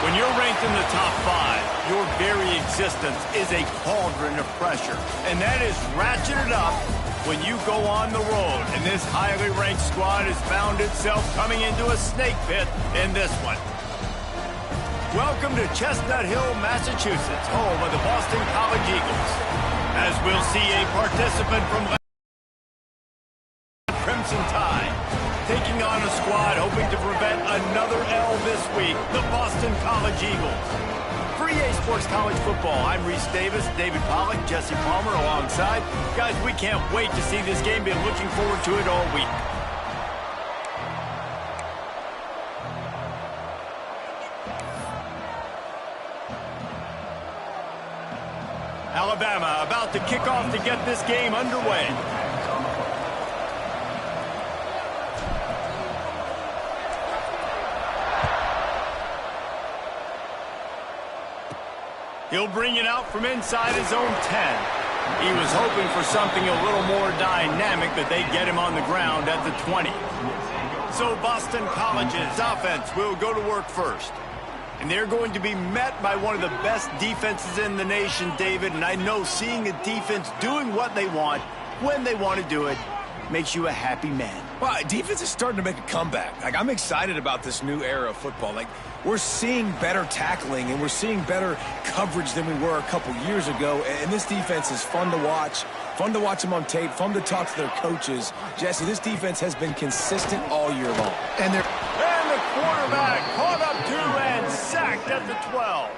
When you're ranked in the top 5, your very existence is a cauldron of pressure. And that is ratcheted up when you go on the road. And this highly ranked squad has found itself coming into a snake pit in this one. Welcome to Chestnut Hill, Massachusetts, home of the Boston College Eagles. As we'll see a participant from Crimson Tide taking on a squad hoping to prevent another L this week, the Boston College Eagles. For EA Sports College Football, I'm Reese Davis, David Pollack, Jesse Palmer alongside. Guys, we can't wait to see this game. Been looking forward to it all week. Alabama about to kick off to get this game underway. He'll bring it out from inside his own 10. He was hoping for something a little more dynamic, but they get him on the ground at the 20. So Boston College's offense will go to work first. And they're going to be met by one of the best defenses in the nation, David. And I know seeing a defense doing what they want, when they want to do it, makes you a happy man. Well, defense is starting to make a comeback. Like, I'm excited about this new era of football. Like, we're seeing better tackling and we're seeing better coverage than we were a couple years ago. And this defense is fun to watch. Fun to watch them on tape. Fun to talk to their coaches. Jesse, this defense has been consistent all year long. And the quarterback caught up to and sacked at the 12.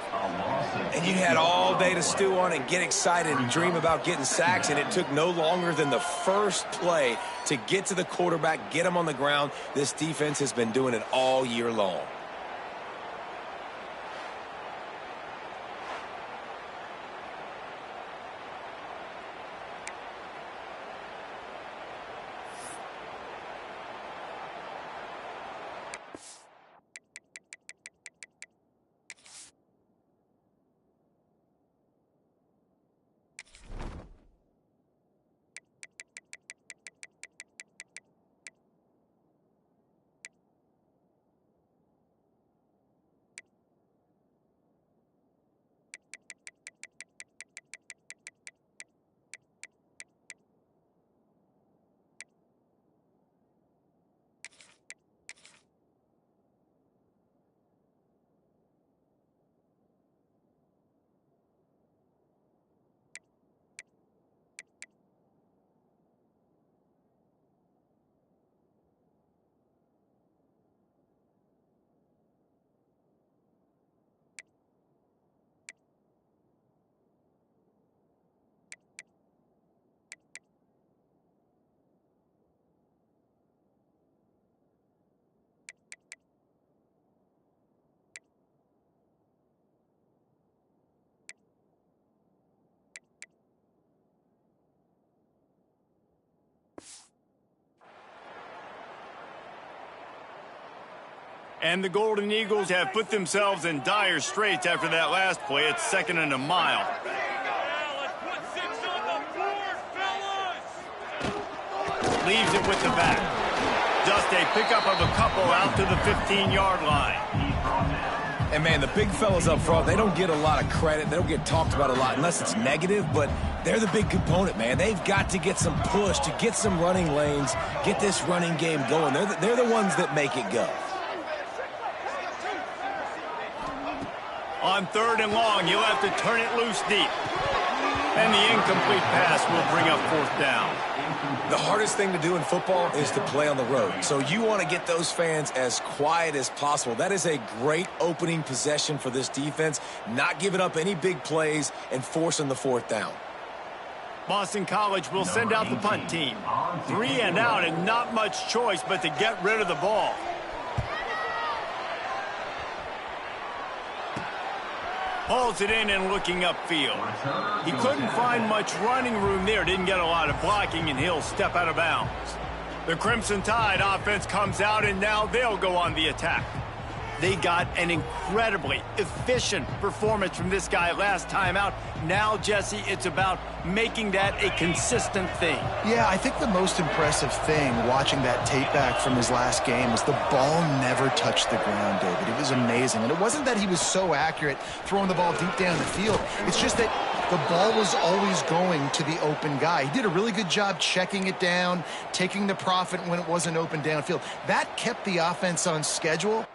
And you had all day to stew on and get excited and dream about getting sacks, and it took no longer than the first play to get to the quarterback, get him on the ground. This defense has been doing it all year long. And the Golden Eagles have put themselves in dire straits after that last play. It's 2nd and a mile. Leaves it with the back. Just a pickup of a couple out to the 15-yard line. And, man, the big fellas up front, they don't get a lot of credit. They don't get talked about a lot unless it's negative, but they're the big component, man. They've got to get some push, to get some running lanes, get this running game going. They're the ones that make it go. On 3rd and long, you'll have to turn it loose deep. And the incomplete pass will bring up 4th down. The hardest thing to do in football is to play on the road. So you want to get those fans as quiet as possible. That is a great opening possession for this defense, not giving up any big plays and forcing the 4th down. Boston College will send out the punt team. 3 and out and not much choice but to get rid of the ball. Hauls it in and looking upfield. He couldn't find much running room there. Didn't get a lot of blocking, and he'll step out of bounds. The Crimson Tide offense comes out, and now they'll go on the attack. They got an incredibly efficient performance from this guy last time out. Now, Jesse, it's about making that a consistent thing. Yeah, I think the most impressive thing watching that tape back from his last game is the ball never touched the ground, David. It was amazing. And it wasn't that he was so accurate throwing the ball deep down the field. It's just that the ball was always going to the open guy. He did a really good job checking it down, taking the profit when it wasn't open downfield. That kept the offense on schedule.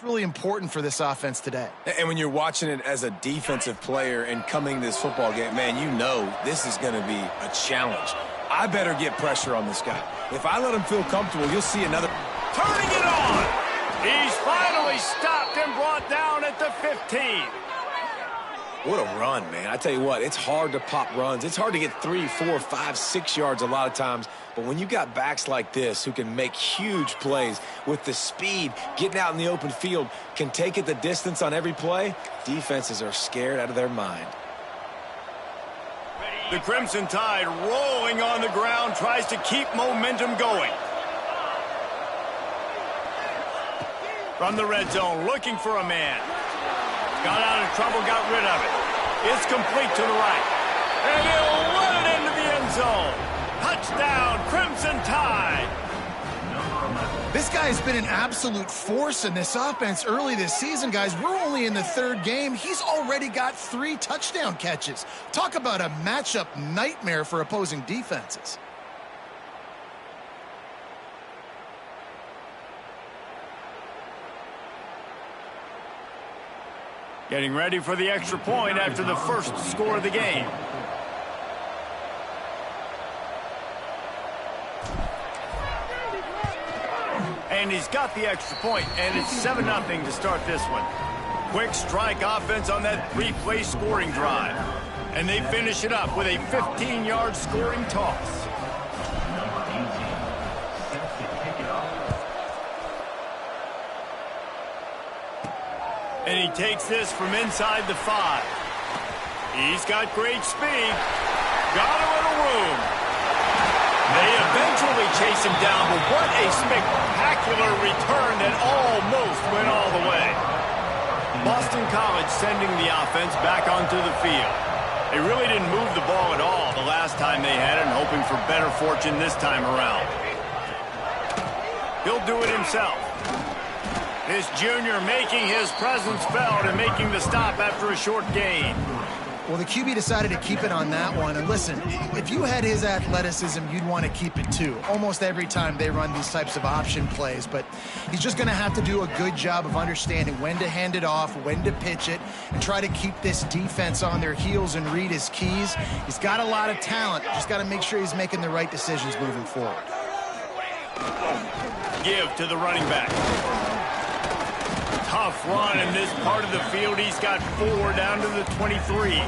really important for this offense today. And when you're watching it as a defensive player and coming to this football game, man, you know this is going to be a challenge. I better get pressure on this guy. If I let him feel comfortable, you'll see another. Turning it on. He's finally stopped and brought down at the 15. What a run, man. I tell you what, it's hard to pop runs. It's hard to get 3, 4, 5, 6 yards a lot of times. But when you got backs like this who can make huge plays with the speed, getting out in the open field, can take it the distance on every play, defenses are scared out of their mind. The Crimson Tide rolling on the ground, tries to keep momentum going. From the red zone, looking for a man. Got out of trouble, got rid of it. It's complete to the right. And he'll run it into the end zone. Touchdown, Crimson Tide. This guy's been an absolute force in this offense early this season, guys. We're only in the third game. He's already got 3 touchdown catches. Talk about a matchup nightmare for opposing defenses. Getting ready for the extra point after the first score of the game. And he's got the extra point, and it's 7-0 to start this one. Quick strike offense on that 3-play scoring drive. And they finish it up with a 15-yard scoring toss. And he takes this from inside the 5. He's got great speed. Got a little room. They eventually chase him down, but what a spectacular return that almost went all the way. Boston College sending the offense back onto the field. They really didn't move the ball at all the last time they had it, and hoping for better fortune this time around. He'll do it himself. This junior making his presence felt and making the stop after a short gain. Well, the QB decided to keep it on that one. And listen, if you had his athleticism, you'd want to keep it too. Almost every time they run these types of option plays. But he's just going to have to do a good job of understanding when to hand it off, when to pitch it, and try to keep this defense on their heels and read his keys. He's got a lot of talent. Just got to make sure he's making the right decisions moving forward. Give to the running back. Tough run in this part of the field. He's got 4 down to the 23.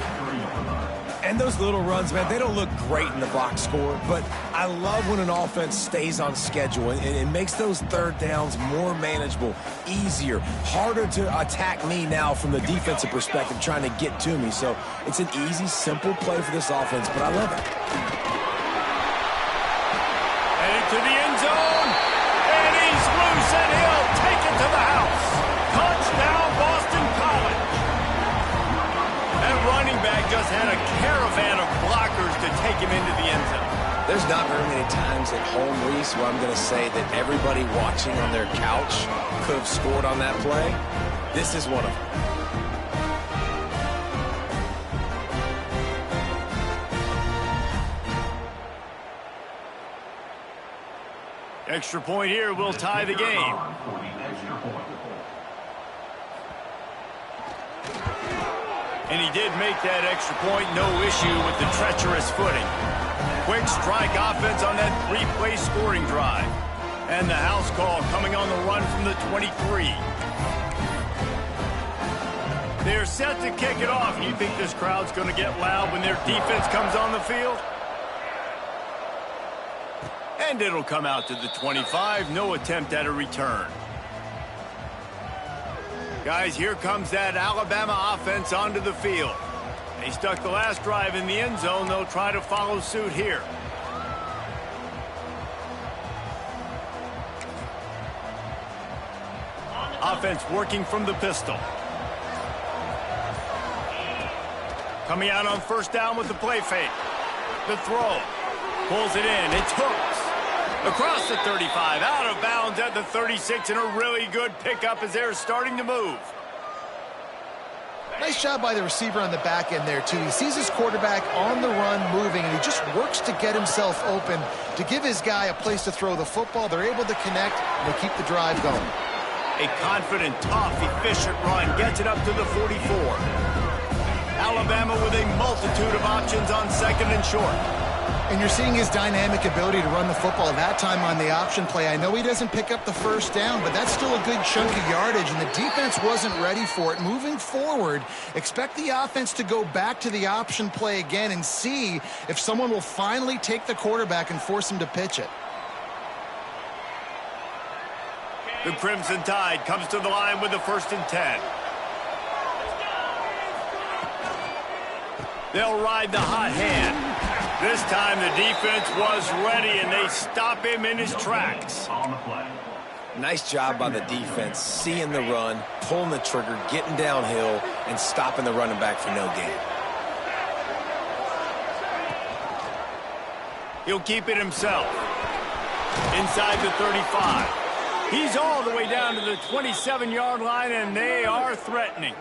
And those little runs, man, they don't look great in the box score, but I love when an offense stays on schedule and it makes those third downs more manageable, easier, harder to attack me now from the defensive perspective trying to get to me. So it's an easy, simple play for this offense, but I love it. Headed to the end zone, and he's loose, and he'll take it to the house. Touchdown, Boston College. That running back just had a caravan of blockers to take him into the end zone. There's not very many times at home, Reese, where I'm going to say that everybody watching on their couch could have scored on that play. This is one of them. Extra point here will tie the game. And he did make that extra point, no issue with the treacherous footing. Quick strike offense on that 3-play scoring drive. And the house call coming on the run from the 23. They're set to kick it off. You think this crowd's going to get loud when their defense comes on the field? And it'll come out to the 25. No attempt at a return. Guys, here comes that Alabama offense onto the field. They stuck the last drive in the end zone. They'll try to follow suit here. Offense working from the pistol. Coming out on first down with the play fake. The throw. Pulls it in. It's hooked. Across the 35, out of bounds at the 36, and a really good pickup as they're starting to move. Nice job by the receiver on the back end there, too. He sees his quarterback on the run moving, and he just works to get himself open to give his guy a place to throw the football. They're able to connect, and they keep the drive going. A confident, tough, efficient run gets it up to the 44. Alabama with a multitude of options on second and short. And you're seeing his dynamic ability to run the football, that time on the option play. I know he doesn't pick up the first down, but that's still a good chunk of yardage, and the defense wasn't ready for it. Moving forward, expect the offense to go back to the option play again and see if someone will finally take the quarterback and force him to pitch it. The Crimson Tide comes to the line with the 1st and 10. They'll ride the hot hand. This time the defense was ready, and they stop him in his tracks. Nice job by the defense, seeing the run, pulling the trigger, getting downhill, and stopping the running back for no gain. He'll keep it himself. Inside the 35. He's all the way down to the 27-yard line, and they are threatening.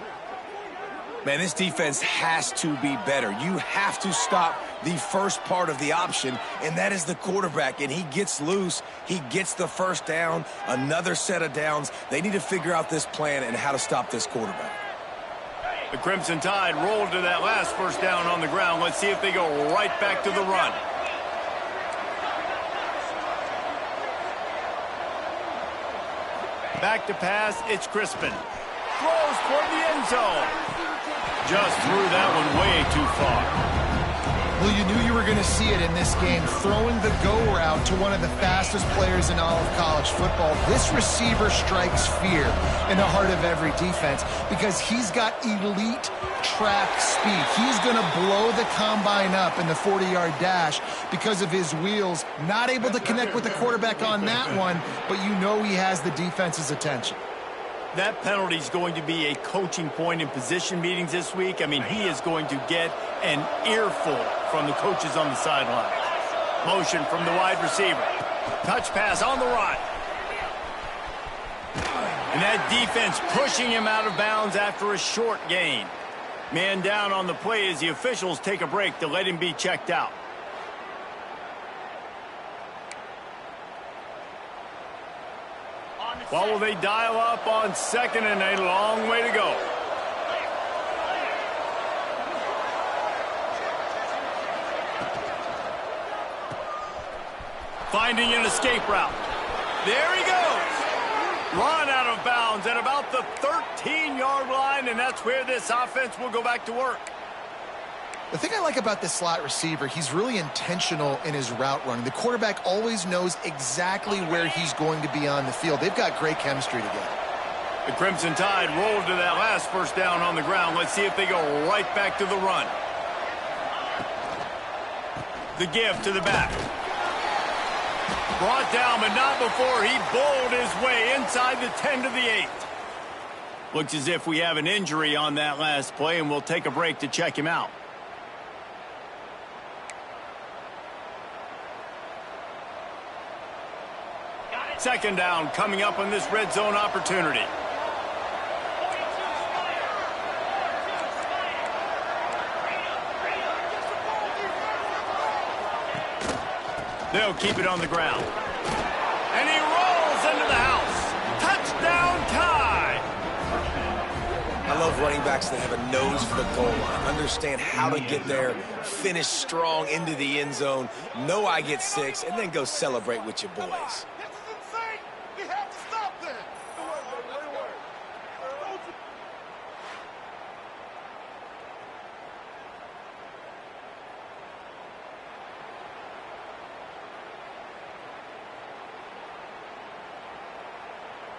Man, this defense has to be better. You have to stop the first part of the option, and that is the quarterback. And he gets loose. He gets the first down, another set of downs. They need to figure out this plan and how to stop this quarterback. The Crimson Tide rolled to that last first down on the ground. Let's see if they go right back to the run. Back to pass, it's Crispin. Throws toward the end zone. Just threw that one way too far. Well, you knew you were going to see it in this game, throwing the go route to one of the fastest players in all of college football. This receiver strikes fear in the heart of every defense because he's got elite track speed. He's going to blow the combine up in the 40-yard dash because of his wheels. Not able to connect with the quarterback on that one, but you know he has the defense's attention. That penalty is going to be a coaching point in position meetings this week. I mean, he is going to get an earful from the coaches on the sideline. Motion from the wide receiver. Touch pass on the run. And that defense pushing him out of bounds after a short gain. Man down on the play as the officials take a break to let him be checked out. What will they dial up on 2nd and a long way to go? Finding an escape route. There he goes. Run out of bounds at about the 13-yard line, and that's where this offense will go back to work. The thing I like about this slot receiver, he's really intentional in his route running. The quarterback always knows exactly where he's going to be on the field. They've got great chemistry together. The Crimson Tide rolled to that last first down on the ground. Let's see if they go right back to the run. The give to the back. Brought down, but not before he bowled his way inside the 10 to the 8. Looks as if we have an injury on that last play, and we'll take a break to check him out. Second down coming up on this red zone opportunity. They'll keep it on the ground. And he rolls into the house. Touchdown Tide! I love running backs that have a nose for the goal line, understand how to get there, finish strong into the end zone, know I get 6, and then go celebrate with your boys.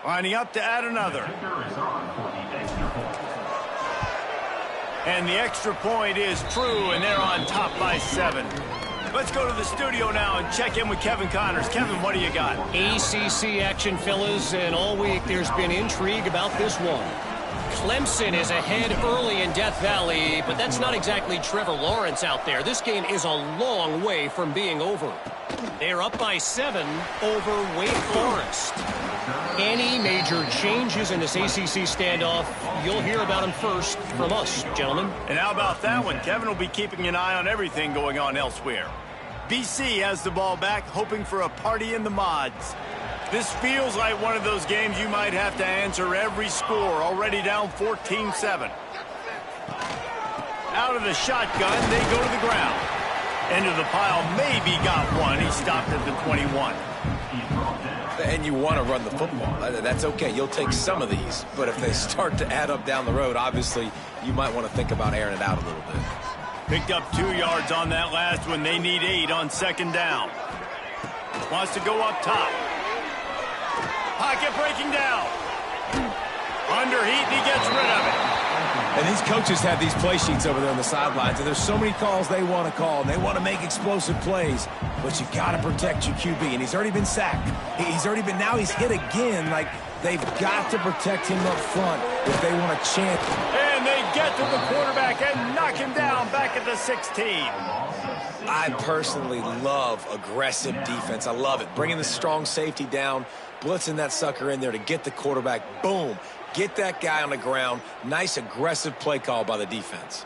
Lining up to add another. And the extra point is true, and they're on top by 7. Let's go to the studio now and check in with Kevin Connors. Kevin, what do you got? ACC action, fellas, and all week there's been intrigue about this one. Clemson is ahead early in Death Valley, but that's not exactly Trevor Lawrence out there. This game is a long way from being over. They're up by 7 over Wake Forest. Any major changes in this ACC standoff, you'll hear about them first from us, gentlemen. And how about that one? Kevin will be keeping an eye on everything going on elsewhere. BC has the ball back, hoping for a party in the mods. This feels like one of those games you might have to answer every score. Already down 14-7. Out of the shotgun, they go to the ground. Into the pile, maybe got one. He stopped at the 21. And you want to run the football. That's okay. You'll take some of these. But if they start to add up down the road, obviously, you might want to think about airing it out a little bit. Picked up 2 yards on that last one. They need 8 on second down. Wants to go up top. Pocket breaking down. Under heat, and he gets rid of it. And these coaches have these play sheets over there on the sidelines, and there's so many calls they want to call, and they want to make explosive plays. But you got to protect your QB, and he's already been sacked. Now he's hit again. Like, they've got to protect him up front if they want a chance. And they get to the quarterback and knock him down back at the 16. I personally love aggressive defense. I love it. Bringing the strong safety down, blitzing that sucker in there to get the quarterback. Boom. Get that guy on the ground. Nice aggressive play call by the defense.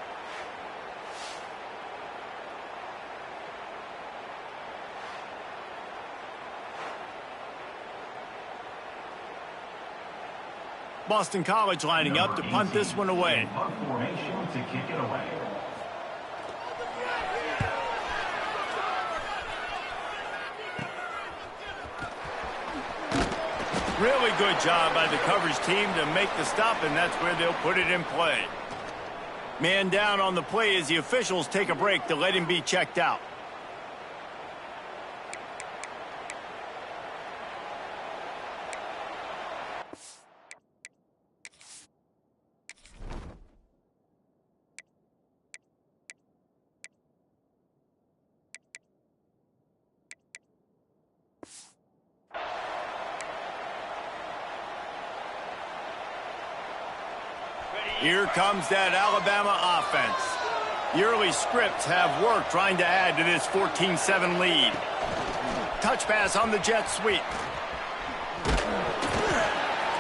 Boston College lining up to punt this one away. Really good job by the coverage team to make the stop, and that's where they'll put it in play. Man down on the play as the officials take a break to let him be checked out. Here comes that Alabama offense. The early scripts have worked trying to add to this 14-7 lead. Touch pass on the jet sweep.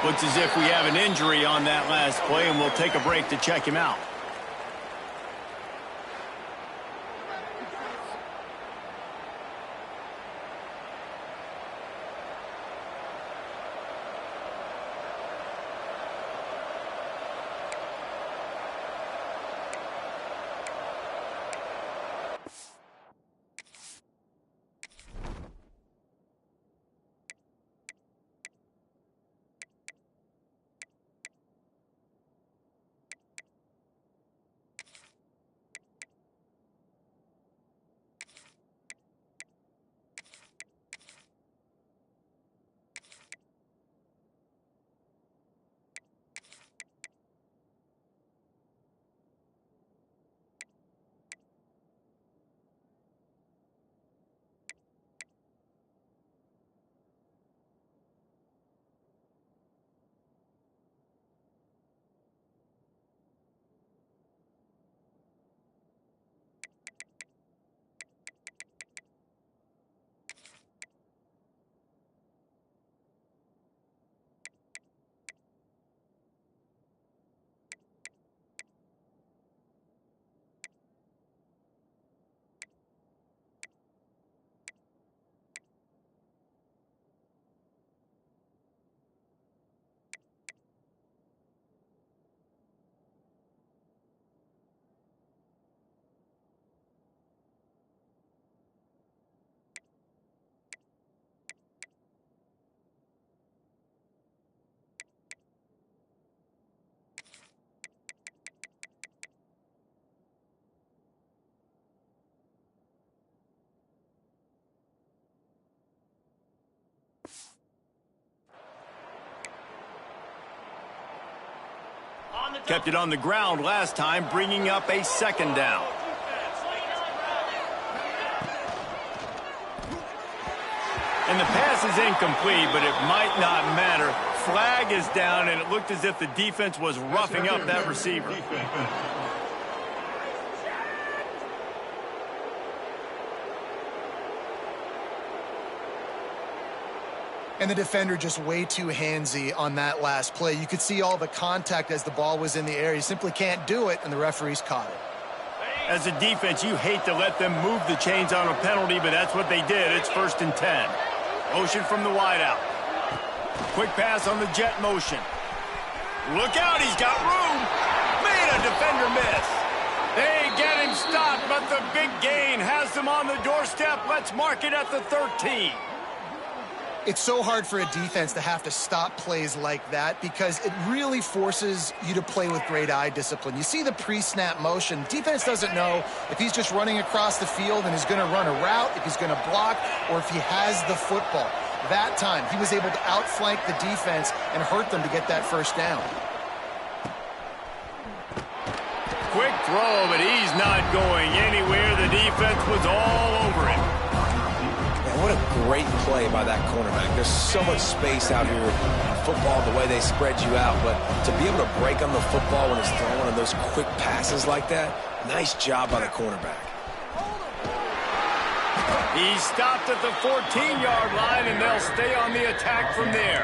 Looks as if we have an injury on that last play, and we'll take a break to check him out. Kept it on the ground last time, bringing up a second down. And the pass is incomplete, but it might not matter. Flag is down, and it looked as if the defense was roughing up that receiver. And the defender just way too handsy on that last play. You could see all the contact as the ball was in the air. He simply can't do it, and the referees caught it. As a defense, you hate to let them move the chains on a penalty, but that's what they did. It's 1st and 10. Motion from the wideout. Quick pass on the jet motion. Look out, he's got room. Made a defender miss. They get him stopped, but the big gain has them on the doorstep. Let's mark it at the 13. It's so hard for a defense to have to stop plays like that because it really forces you to play with great eye discipline. You see the pre-snap motion. Defense doesn't know if he's just running across the field and is going to run a route, if he's going to block, or if he has the football. That time, he was able to outflank the defense and hurt them to get that first down. Quick throw, but he's not going anywhere. The defense was all over him. What a great play by that cornerback. There's so much space out here in football, the way they spread you out, but to be able to break on the football when it's thrown on those quick passes like that, nice job by the cornerback. He's stopped at the 14-yard line, and they'll stay on the attack from there.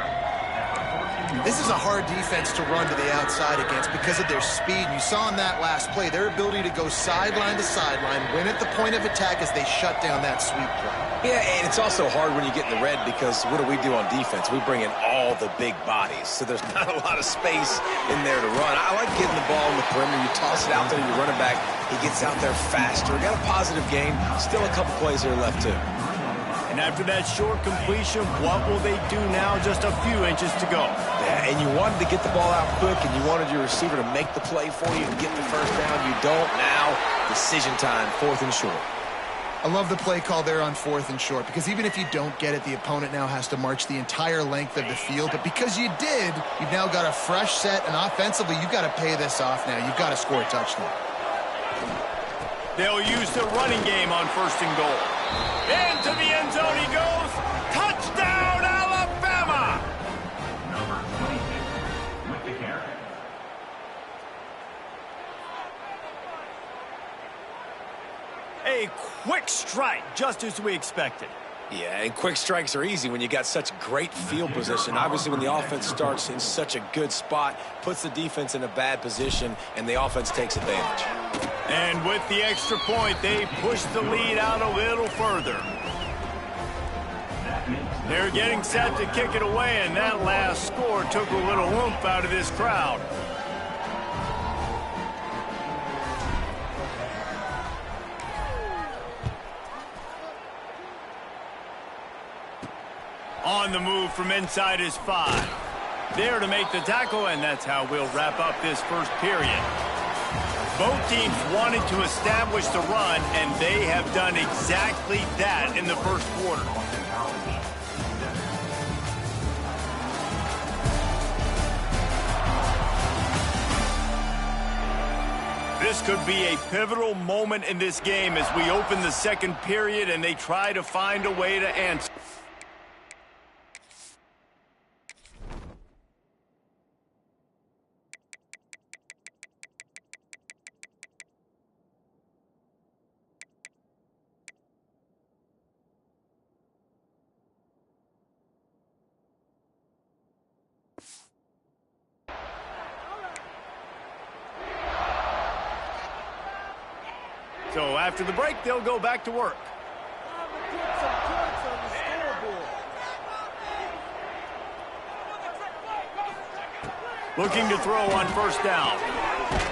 This is a hard defense to run to the outside against because of their speed. You saw in that last play their ability to go sideline to sideline, win at the point of attack as they shut down that sweep play. Yeah, and it's also hard when you get in the red because what do we do on defense? We bring in all the big bodies, so there's not a lot of space in there to run. I like getting the ball in the perimeter. You toss it out there, you run it back. He gets out there faster. Got a positive game. Still a couple plays here left, too. And after that short completion, what will they do now? Just a few inches to go. Yeah, and you wanted to get the ball out quick, and you wanted your receiver to make the play for you and get the first down. You don't now. Decision time, 4th and short. I love the play call there on 4th and short because even if you don't get it, the opponent now has to march the entire length of the field. But because you did, you've now got a fresh set, and offensively, you've got to pay this off now. You've got to score a touchdown. They'll use the running game on 1st and goal. Into the end zone he goes. Touchdown, Alabama! Number 22 with the carry. A quick strike, just as we expected. Yeah, and quick strikes are easy when you got such great field position. Obviously, when the offense starts in such a good spot, puts the defense in a bad position, and the offense takes advantage. And with the extra point, they push the lead out a little further. They're getting set to kick it away, and that last score took a little oomph out of this crowd. On the move from inside his 5. There to make the tackle, and that's how we'll wrap up this first period. Both teams wanted to establish the run, and they have done exactly that in the first quarter. This could be a pivotal moment in this game as we open the second period and they try to find a way to answer. So after the break, they'll go back to work. Looking to throw on 1st down.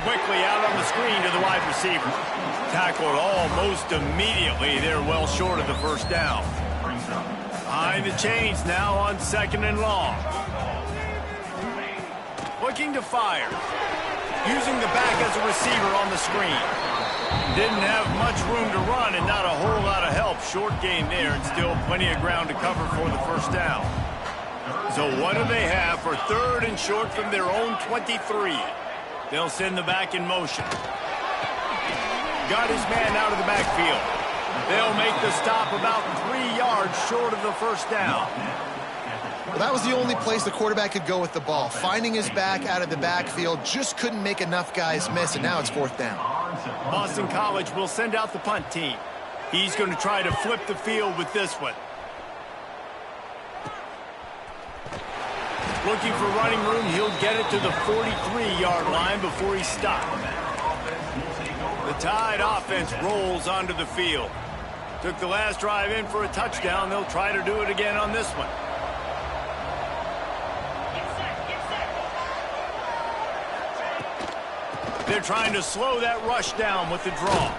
Quickly out on the screen to the wide receiver. Tackled almost immediately. They're well short of the 1st down. Behind the chains now on 2nd and long. Looking to fire. Using the back as a receiver on the screen. Didn't have much room to run and not a whole lot of help. Short gain there and still plenty of ground to cover for the 1st down. So what do they have for 3rd and short from their own 23? They'll send the back in motion. Got his man out of the backfield. They'll make the stop about 3 yards short of the 1st down. Well, that was the only place the quarterback could go with the ball. Finding his back out of the backfield, just couldn't make enough guys miss, and now it's 4th down. Boston College will send out the punt team. He's going to try to flip the field with this one. Looking for running room, he'll get it to the 43-yard line before he's stopped. The Tide offense rolls onto the field. Took the last drive in for a touchdown. They'll try to do it again on this one. They're trying to slow that rush down with the draw.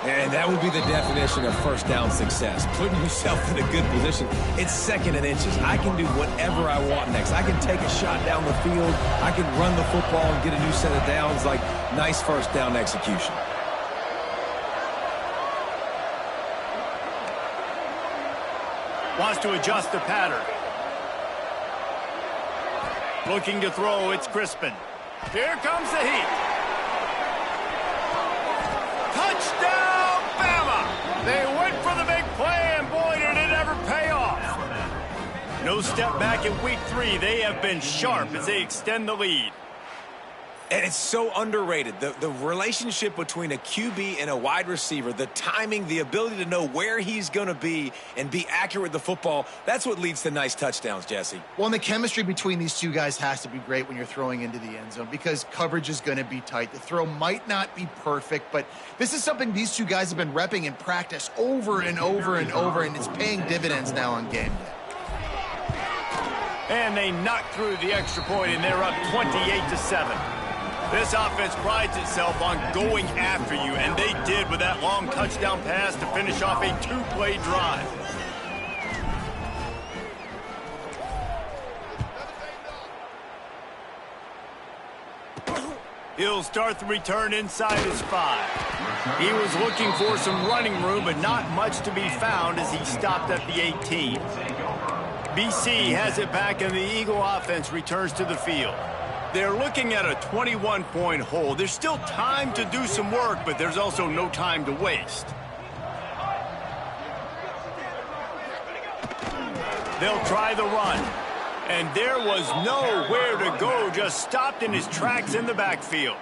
And that would be the definition of first down success, putting yourself in a good position. It's second and inches. I can do whatever I want next. I can take a shot down the field. I can run the football and get a new set of downs. Like, nice first down execution. Wants to adjust the pattern. Looking to throw, it's Crispin. Here comes the heat. Touchdown, Bama! They went for the big play, and boy, did it ever pay off. No step back in week 3. They have been sharp as they extend the lead. And it's so underrated. The relationship between a QB and a wide receiver, the timing, the ability to know where he's going to be and be accurate with the football, that's what leads to nice touchdowns, Jesse. Well, and the chemistry between these two guys has to be great when you're throwing into the end zone because coverage is going to be tight. The throw might not be perfect, but this is something these two guys have been repping in practice over and over and over, and it's paying dividends now on game day. And they knock through the extra point, and they're up 28-7. This offense prides itself on going after you, and they did with that long touchdown pass to finish off a 2-play drive. He'll start the return inside his 5. He was looking for some running room, but not much to be found as he stopped at the 18. BC has it back, and the Eagle offense returns to the field. They're looking at a 21-point hole. There's still time to do some work, but there's also no time to waste. They'll try the run. And there was nowhere to go, just stopped in his tracks in the backfield.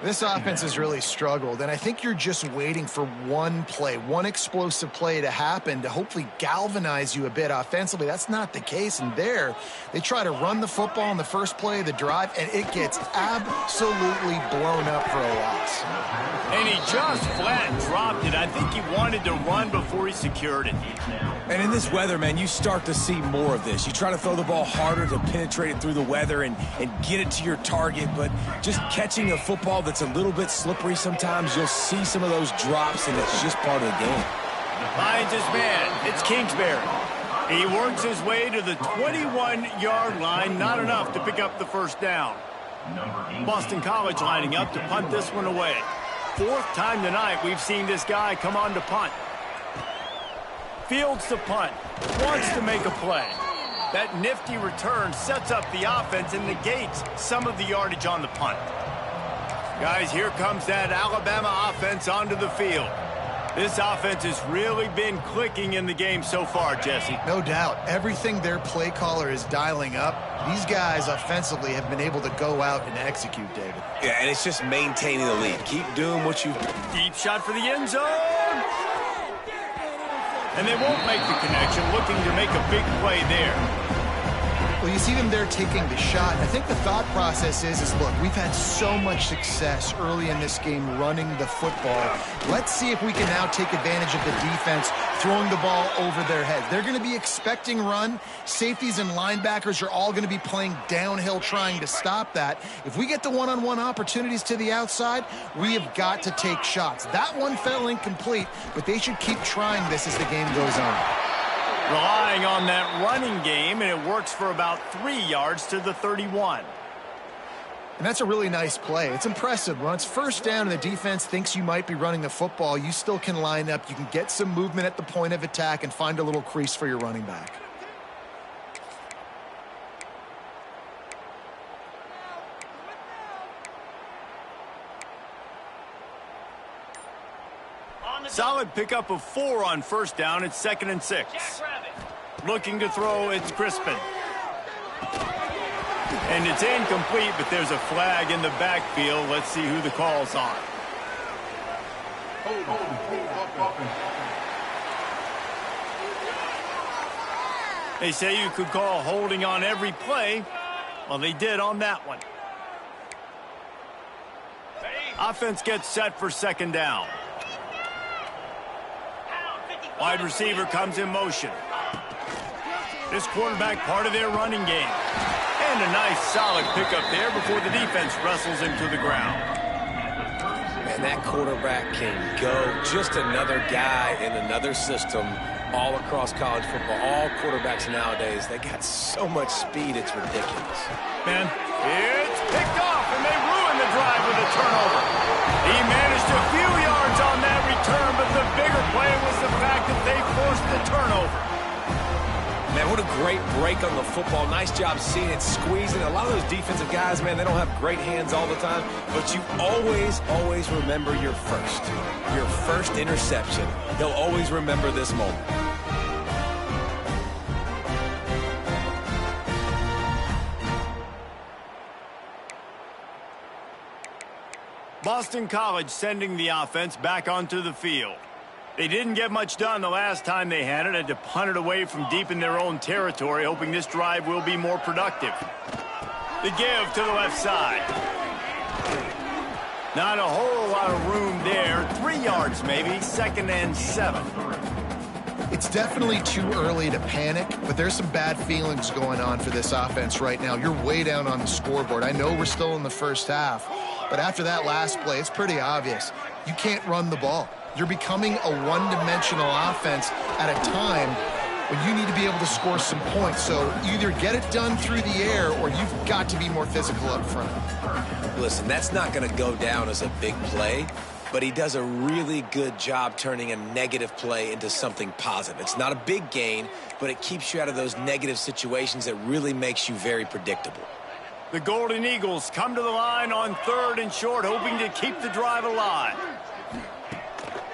This offense has really struggled, and I think you're just waiting for one play, one explosive play to happen to hopefully galvanize you a bit offensively. That's not the case, and there they try to run the football in the first play of the drive, and it gets absolutely blown up for a loss. And he just flat dropped it. I think he wanted to run before he secured it. And in this weather, man, you start to see more of this. You try to throw the ball harder to penetrate it through the weather and get it to your target, but just catching a football that's a little bit slippery sometimes, you'll see some of those drops, and it's just part of the game. Finds his man. It's Kingsbury. He works his way to the 21-yard line. Not enough to pick up the first down. Boston College lining up to punt this one away. 4th time tonight we've seen this guy come on to punt. Fields the punt. Wants to make a play. That nifty return sets up the offense and negates some of the yardage on the punt. Guys, here comes that Alabama offense onto the field. This offense has really been clicking in the game so far, Jesse. No doubt. Everything their play caller is dialing up, these guys offensively have been able to go out and execute, David. Yeah, and it's just maintaining the lead. Keep doing what you... Deep shot for the end zone. And they won't make the connection, looking to make a big play there. Well, you see them there taking the shot. I think the thought process is look, we've had so much success early in this game running the football. Let's see if we can now take advantage of the defense throwing the ball over their heads. They're going to be expecting run. Safeties and linebackers are all going to be playing downhill trying to stop that. If we get the one-on-one opportunities to the outside, we have got to take shots. That one fell incomplete, but they should keep trying this as the game goes on. Relying on that running game, and it works for about 3 yards to the 31. And that's a really nice play. It's impressive. When it's first down and the defense thinks you might be running the football, you still can line up. You can get some movement at the point of attack and find a little crease for your running back. Solid pickup of 4 on first down. It's 2nd and 6. Looking to throw, it's Crispin. And it's incomplete, but there's a flag in the backfield. Let's see who the call's on. They say you could call holding on every play. Well, they did on that one. Offense gets set for 2nd down. Wide receiver comes in motion. This quarterback part of their running game. And a nice solid pickup there before the defense wrestles him to the ground. And that quarterback can go. Just another guy in another system all across college football. All quarterbacks nowadays, they got so much speed, it's ridiculous. Man, it's picked off, and they ruin the drive with a turnover. He managed a few yards on that return, but the bigger play was the fact that they forced the turnover. Man, what a great break on the football. Nice job seeing it, squeezing. A lot of those defensive guys, man, they don't have great hands all the time, but you always remember your first interception. They'll always remember this moment. Boston College sending the offense back onto the field. They didn't get much done the last time they had it. Had to punt it away from deep in their own territory, hoping this drive will be more productive. The give to the left side. Not a whole lot of room there. 3 yards maybe, 2nd and 7. It's definitely too early to panic, but there's some bad feelings going on for this offense right now. You're way down on the scoreboard. I know we're still in the first half, but after that last play, it's pretty obvious. You can't run the ball. You're becoming a one-dimensional offense at a time when you need to be able to score some points. So either get it done through the air or you've got to be more physical up front. Listen, that's not going to go down as a big play, but he does a really good job turning a negative play into something positive. It's not a big gain, but it keeps you out of those negative situations that really makes you very predictable. The Golden Eagles come to the line on 3rd and short, hoping to keep the drive alive.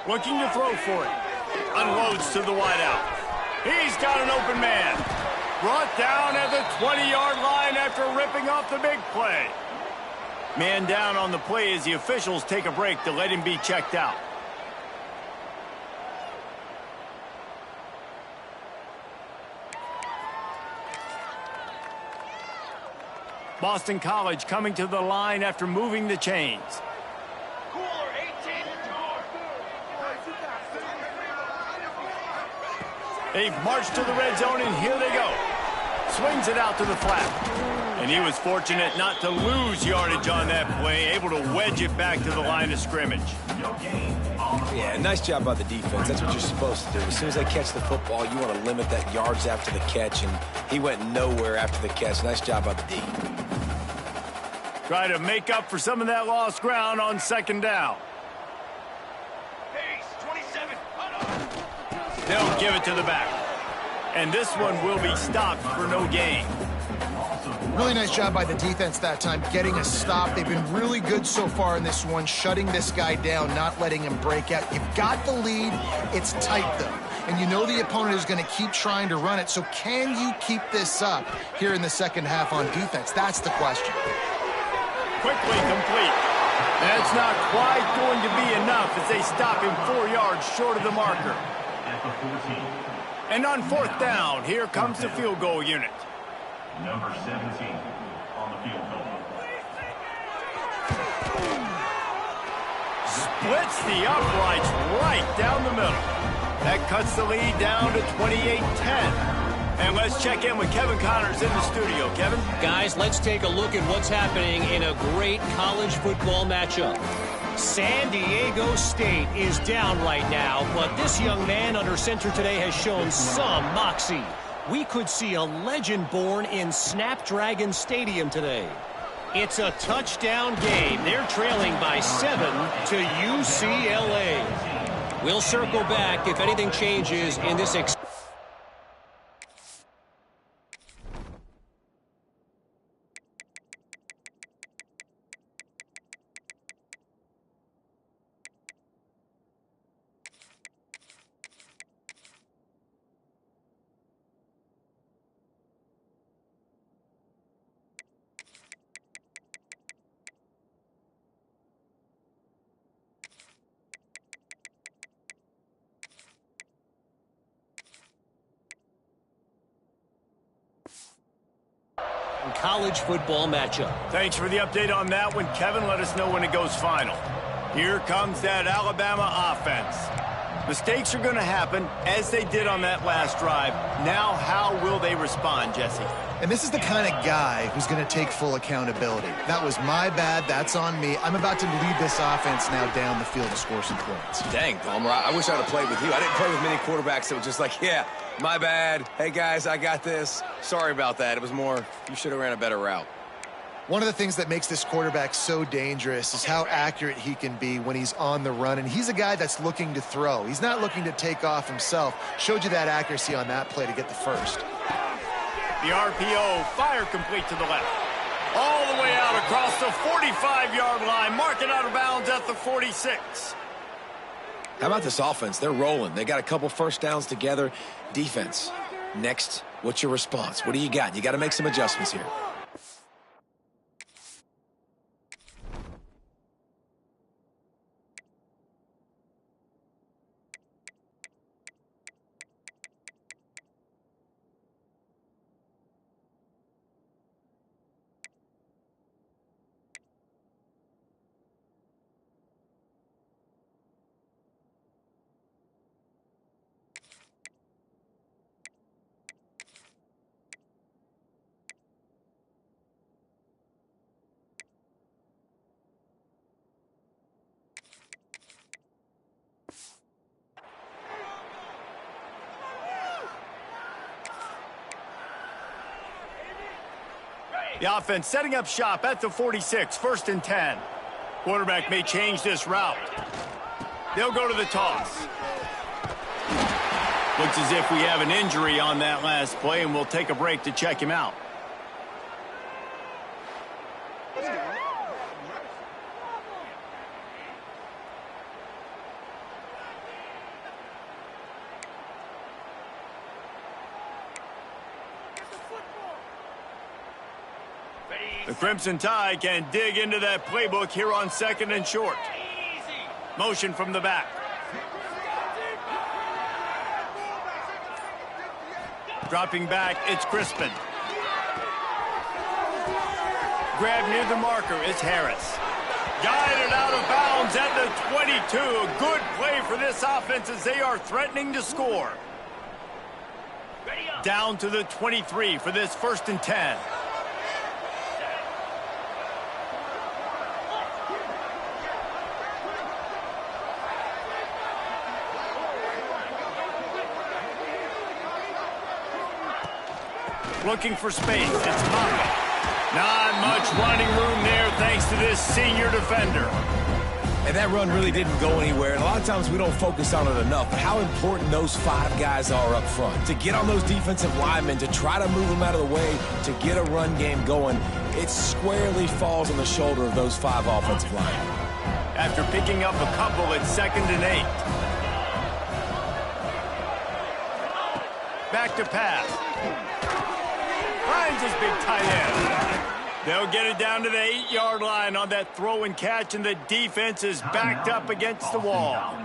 Looking to throw for it. Unloads to the wideout. He's got an open man. Brought down at the 20-yard line after ripping off the big play. Man down on the play as the officials take a break to let him be checked out. Boston College coming to the line after moving the chains. They've marched to the red zone, and here they go. Swings it out to the flat. And he was fortunate not to lose yardage on that play, able to wedge it back to the line of scrimmage. Yeah, nice job by the defense. That's what you're supposed to do. As soon as they catch the football, you want to limit that yards after the catch, and he went nowhere after the catch. Nice job by the D. Try to make up for some of that lost ground on 2nd down. They'll give it to the back. And this one will be stopped for no gain. Really nice job by the defense that time, getting a stop. They've been really good so far in this one, shutting this guy down, not letting him break out. You've got the lead. It's tight, though. And you know the opponent is going to keep trying to run it. So can you keep this up here in the second half on defense? That's the question. Quickly complete. That's not quite going to be enough as they stop him 4 yards short of the marker. And on 4th down, here comes the field goal unit. Number 17 on the field goal. Splits the uprights right down the middle. That cuts the lead down to 28-10. And let's check in with Kevin Connors in the studio. Kevin? Guys, let's take a look at what's happening in a great college football matchup. San Diego State is down right now, but this young man under center today has shown some moxie. We could see a legend born in Snapdragon Stadium today. It's a touchdown game. They're trailing by 7 to UCLA. We'll circle back if anything changes in this college football matchup. Thanks for the update on that one, Kevin. Let us know when it goes final. Here comes that Alabama offense. Mistakes are going to happen, as they did on that last drive. Now, how will they respond, Jesse? And this is the kind of guy who's going to take full accountability. That was my bad. That's on me. I'm about to lead this offense now down the field to score some points. Dang, Palmer, I wish I'd have played with you. I didn't play with many quarterbacks that were just like, yeah, my bad. Hey, guys, I got this. Sorry about that. It was more, you should have ran a better route. One of the things that makes this quarterback so dangerous is how accurate he can be when he's on the run. And he's a guy that's looking to throw. He's not looking to take off himself. Showed you that accuracy on that play to get the first. The RPO, fire complete to the left. All the way out across the 45-yard line, marking out of bounds at the 46. How about this offense? They're rolling. They got a couple first downs together. Defense, next, what's your response? What do you got? You got to make some adjustments here. The offense setting up shop at the 46, 1st and 10. Quarterback may change this route. They'll go to the toss. Looks as if we have an injury on that last play, and we'll take a break to check him out. The Crimson Tide can dig into that playbook here on 2nd and short. Motion from the back. Dropping back, it's Crispin. Grab near the marker, it's Harris. Guided out of bounds at the 22. A good play for this offense as they are threatening to score. Down to the 23 for this 1st and 10. Looking for space. It's Maka. Not much running room there thanks to this senior defender. And that run really didn't go anywhere. And a lot of times we don't focus on it enough. But how important those 5 guys are up front. To get on those defensive linemen, to try to move them out of the way, to get a run game going, it squarely falls on the shoulder of those 5 offensive linemen. After picking up a couple, it's 2nd and 8. Back to pass. Finds his big tight end. They'll get it down to the 8-yard line on that throw and catch, and the defense is backed up against the wall.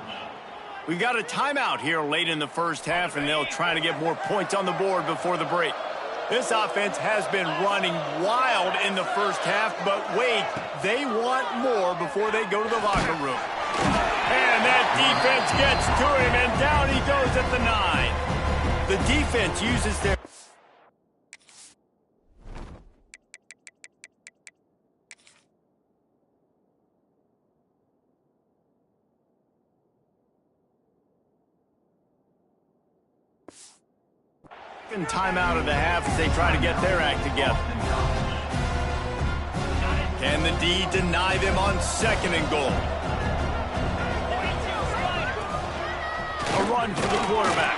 We've got a timeout here late in the first half, and they'll try to get more points on the board before the break. This offense has been running wild in the first half, but wait, they want more before they go to the locker room. And that defense gets to him, and down he goes at the 9. The defense uses their time out of the half as they try to get their act together. Can the D deny them on 2nd and goal? A run for the quarterback.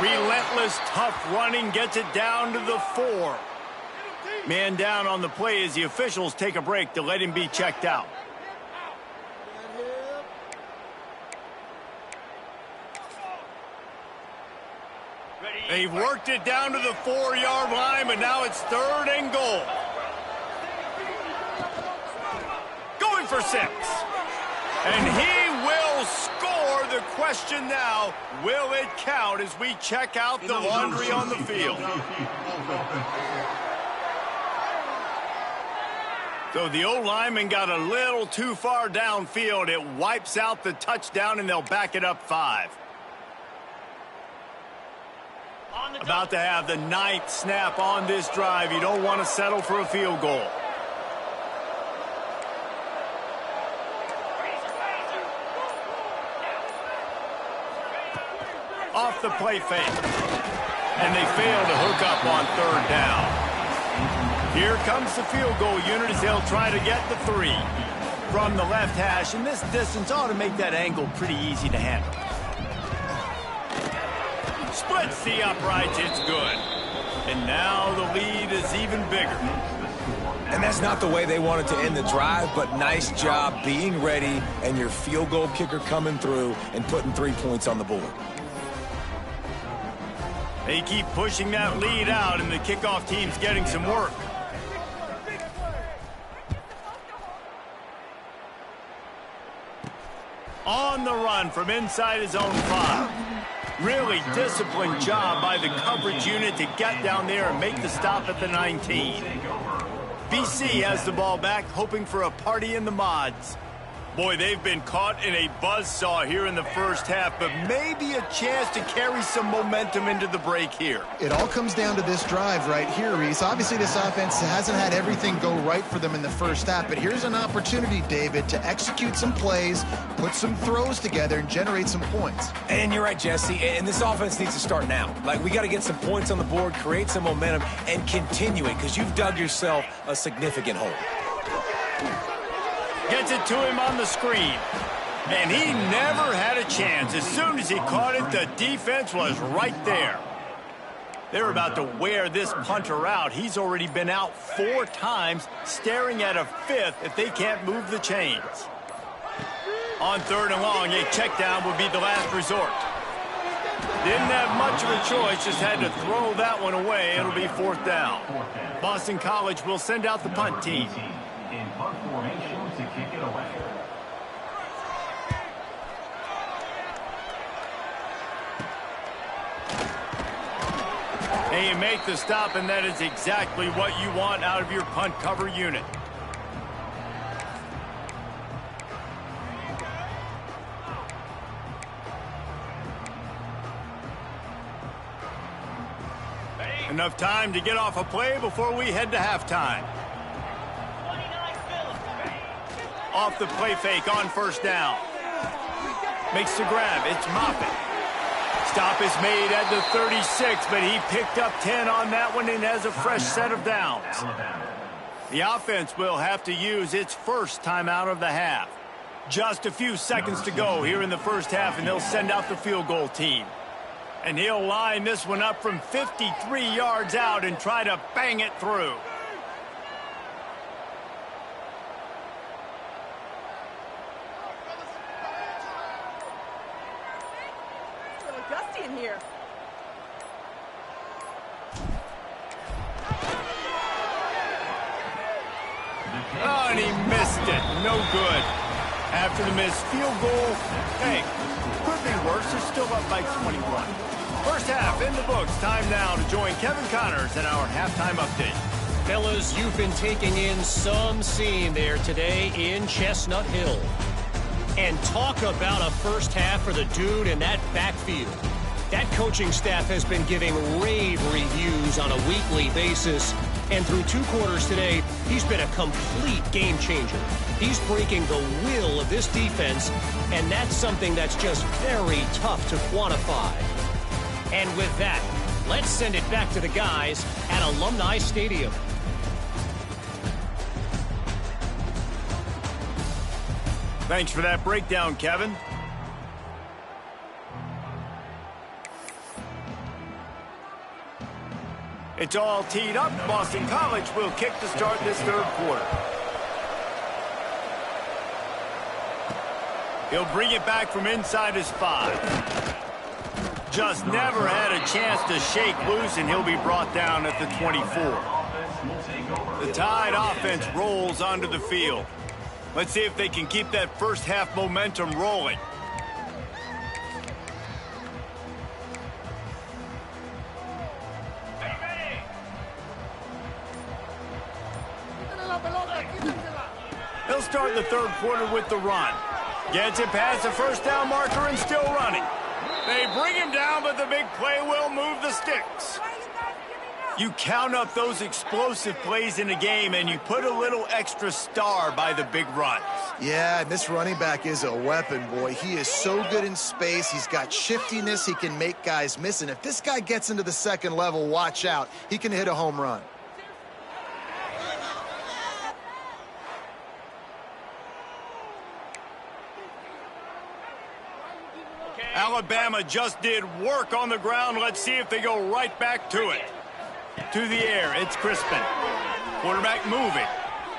Relentless, tough running gets it down to the 4. Man down on the play as the officials take a break to let him be checked out. They've worked it down to the 4-yard line, but now it's 3rd and goal. Going for 6. And he will score. The question now, will it count as we check out the laundry on the field? So the old lineman got a little too far downfield. It wipes out the touchdown, and they'll back it up 5. About to have the 9th snap on this drive. You don't want to settle for a field goal. Off the play fake. And they fail to hook up on 3rd down. Here comes the field goal unit as they'll try to get the 3. From the left hash, and this distance ought to make that angle pretty easy to handle. Splits the uprights, it's good. And now the lead is even bigger. And that's not the way they wanted to end the drive, but nice job being ready and your field goal kicker coming through and putting 3 points on the board. They keep pushing that lead out, and the kickoff team's getting some work. On the run from inside his own 5. Really disciplined job by the coverage unit to get down there and make the stop at the 19. BC has the ball back, hoping for a party in the mods. Boy, they've been caught in a buzzsaw here in the first half, but maybe a chance to carry some momentum into the break here. It all comes down to this drive right here, Reese. Obviously, this offense hasn't had everything go right for them in the first half, but here's an opportunity, David, to execute some plays, put some throws together, and generate some points. And you're right, Jesse, and this offense needs to start now. Like, we got to get some points on the board, create some momentum, and continue it, because you've dug yourself a significant hole. Gets it to him on the screen. And he never had a chance. As soon as he caught it, the defense was right there. They're about to wear this punter out. He's already been out 4 times, staring at a 5th if they can't move the chains. On 3rd and long, a check down would be the last resort. Didn't have much of a choice, just had to throw that one away. It'll be 4th down. Boston College will send out the punt team. In punt formation to kick it away. And you make the stop, and that is exactly what you want out of your punt cover unit. Enough time to get off a play before we head to halftime. Off the play fake on 1st down. Makes the grab. It's Moffitt. Stop is made at the 36, but he picked up 10 on that one and has a fresh set of downs. The offense will have to use its first timeout of the half. Just a few seconds to go here in the first half, and they'll send out the field goal team. And he'll line this one up from 53 yards out and try to bang it through. Dusty in here. Oh, and he missed it. No good. After the missed field goal, hey, could be worse. They're still up by 21. First half in the books. Time now to join Kevin Connors in our halftime update. Fellas, you've been taking in some scene there today in Chestnut Hill. And talk about a first half for the dude in that backfield. That coaching staff has been giving rave reviews on a weekly basis. And through 2 quarters today, he's been a complete game changer. He's breaking the will of this defense, and that's something that's just very tough to quantify. And with that, let's send it back to the guys at Alumni Stadium. Thanks for that breakdown, Kevin. It's all teed up. Boston College will kick to start this 3rd quarter. He'll bring it back from inside his 5. Just never had a chance to shake loose, and he'll be brought down at the 24. The Tide offense rolls onto the field. Let's see if they can keep that first half momentum rolling. start the third quarter with the run. Gets it past the first down marker and still running. They bring him down, but the big play will move the sticks. You count up those explosive plays in a game, and you put a little extra star by the big runs. Yeah, and this running back is a weapon, boy. He is so good in space. He's got shiftiness. He can make guys miss. And if this guy gets into the second level, watch out. He can hit a home run. Alabama just did work on the ground. Let's see if they go right back to it. To the air, it's Crispin. Quarterback moving.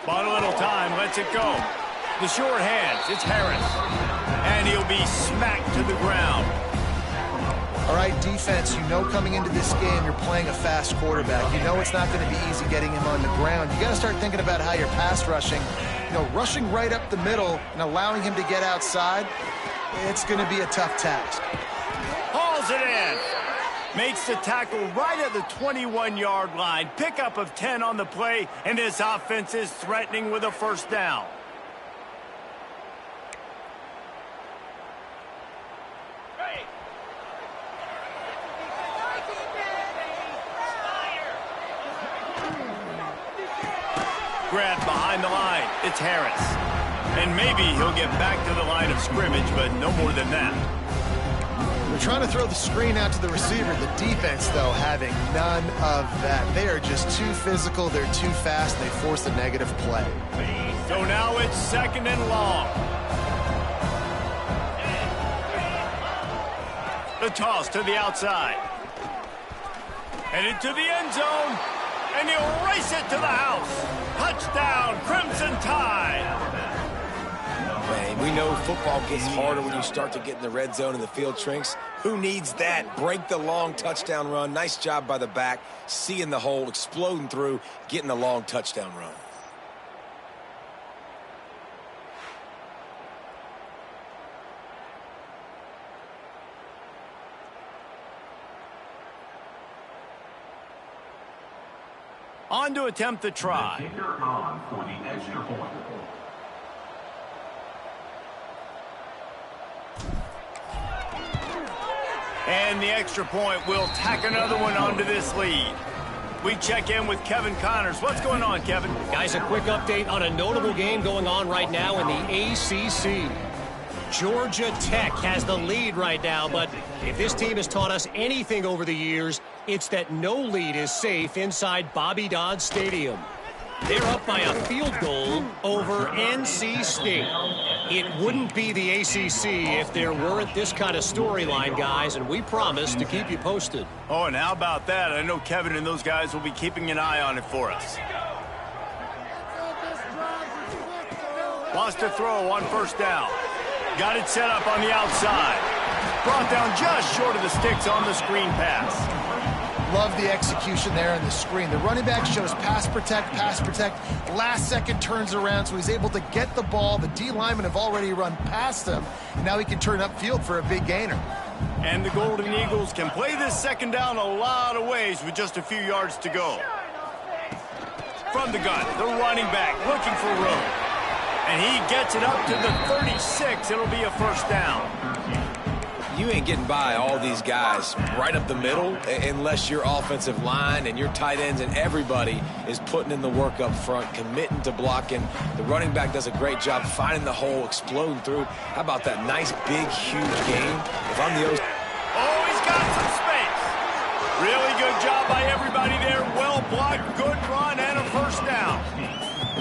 Bought a little time, lets it go. The short hands, it's Harris. And he'll be smacked to the ground. All right, defense, you know coming into this game you're playing a fast quarterback. You know it's not going to be easy getting him on the ground. You got to start thinking about how you're pass rushing. You know, rushing right up the middle and allowing him to get outside, it's going to be a tough task. Hauls it in. Makes the tackle right at the 21-yard line. Pickup of 10 on the play, and this offense is threatening with a first down. Grab behind the line. It's Harris. And maybe he'll get back to the line of scrimmage, but no more than that. They're trying to throw the screen out to the receiver. The defense, though, having none of that. They are just too physical. They're too fast. They force a negative play. So now it's second and long. The toss to the outside. Headed to the end zone. And he'll race it to the house. Touchdown, Crimson Tide. Man, we know football gets harder when you start to get in the red zone and the field shrinks. Who needs that? Break the long touchdown run. Nice job by the back. Seeing the hole, exploding through, getting the long touchdown run. On to attempt the try. The kicker on for the extra point. And the extra point will tack another one onto this lead. We check in with Kevin Connors. What's going on, Kevin? Guys, a quick update on a notable game going on right now in the ACC. Georgia Tech has the lead right now, but if this team has taught us anything over the years, it's that no lead is safe inside Bobby Dodd Stadium. They're up by a field goal over NC State. It wouldn't be the ACC if there weren't this kind of storyline, guys, and we promise to keep you posted. Oh, and how about that? I know Kevin and those guys will be keeping an eye on it for us. Wants to throw on first down. Got it set up on the outside. Brought down just short of the sticks on the screen pass. Love the execution there on the screen. The running back shows pass protect, last second turns around, so he's able to get the ball. The D linemen have already run past him. Now he can turn upfield for a big gainer. And the Golden Eagles can play this second down a lot of ways with just a few yards to go. From the gun, the running back looking for room. And he gets it up to the 36. It'll be a first down. You ain't getting by all these guys right up the middle unless your offensive line and your tight ends and everybody is putting in the work up front, committing to blocking. The running back does a great job finding the hole, exploding through. How about that nice, big, huge game? If I'm the Oh, he's got some space. Really good job by everybody there. Well blocked, good run, and a first down.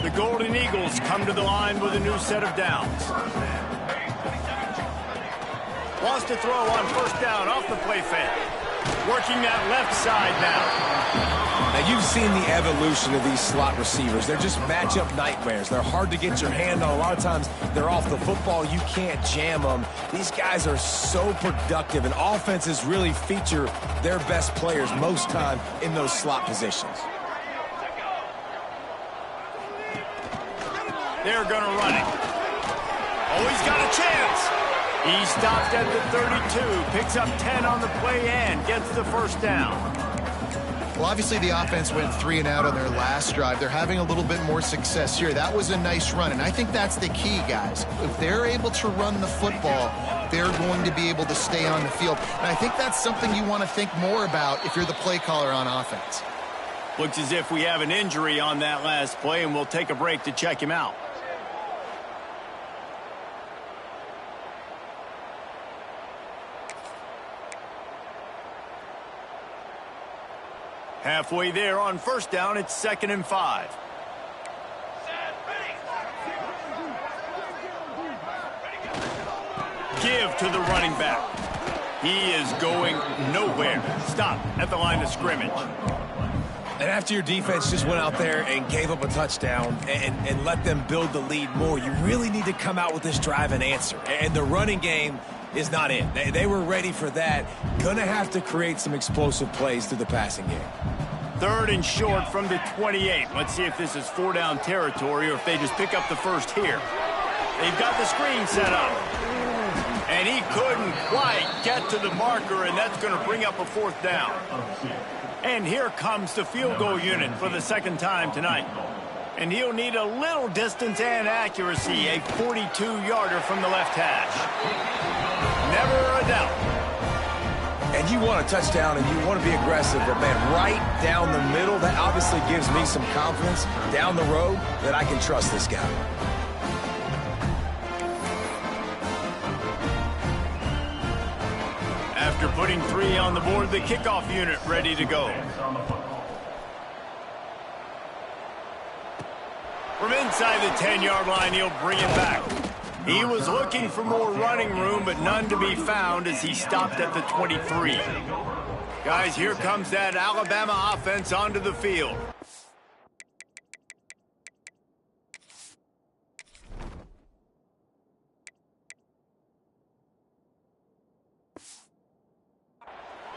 The Golden Eagles come to the line with a new set of downs. Wants to throw on first down off the play fake. Working that left side now. Now, you've seen the evolution of these slot receivers. They're just matchup nightmares. They're hard to get your hand on. A lot of times, they're off the football. You can't jam them. These guys are so productive, and offenses really feature their best players most time in those slot positions. They're going to run it. Oh, he's got a chance. He stopped at the 32, picks up 10 on the play and gets the first down. Well, obviously the offense went 3 and out on their last drive. They're having a little bit more success here. That was a nice run, and I think that's the key, guys. If they're able to run the football, they're going to be able to stay on the field. And I think that's something you want to think more about if you're the play caller on offense. Looks as if we have an injury on that last play, and we'll take a break to check him out. Halfway there on first down, it's 2nd and 5. Give to the running back. He is going nowhere. Stop at the line of scrimmage. And after your defense just went out there and gave up a touchdown and let them build the lead more, you really need to come out with this drive and answer. And the running game is not in. They were ready for that. Gonna have to create some explosive plays through the passing game. 3rd and short from the 28. Let's see if this is 4-down territory or if they just pick up the first here. They've got the screen set up. And he couldn't quite get to the marker, and that's going to bring up a 4th down. And here comes the field goal unit for the 2nd time tonight. And he'll need a little distance and accuracy, a 42-yarder from the left hash. Never a doubt. And you want a touchdown and you want to be aggressive, but man, right down the middle, that obviously gives me some confidence down the road that I can trust this guy. After putting 3 on the board, the kickoff unit ready to go. From inside the 10-yard line, he'll bring it back. He was looking for more running room, but none to be found as he stopped at the 23. Guys, here comes that Alabama offense onto the field.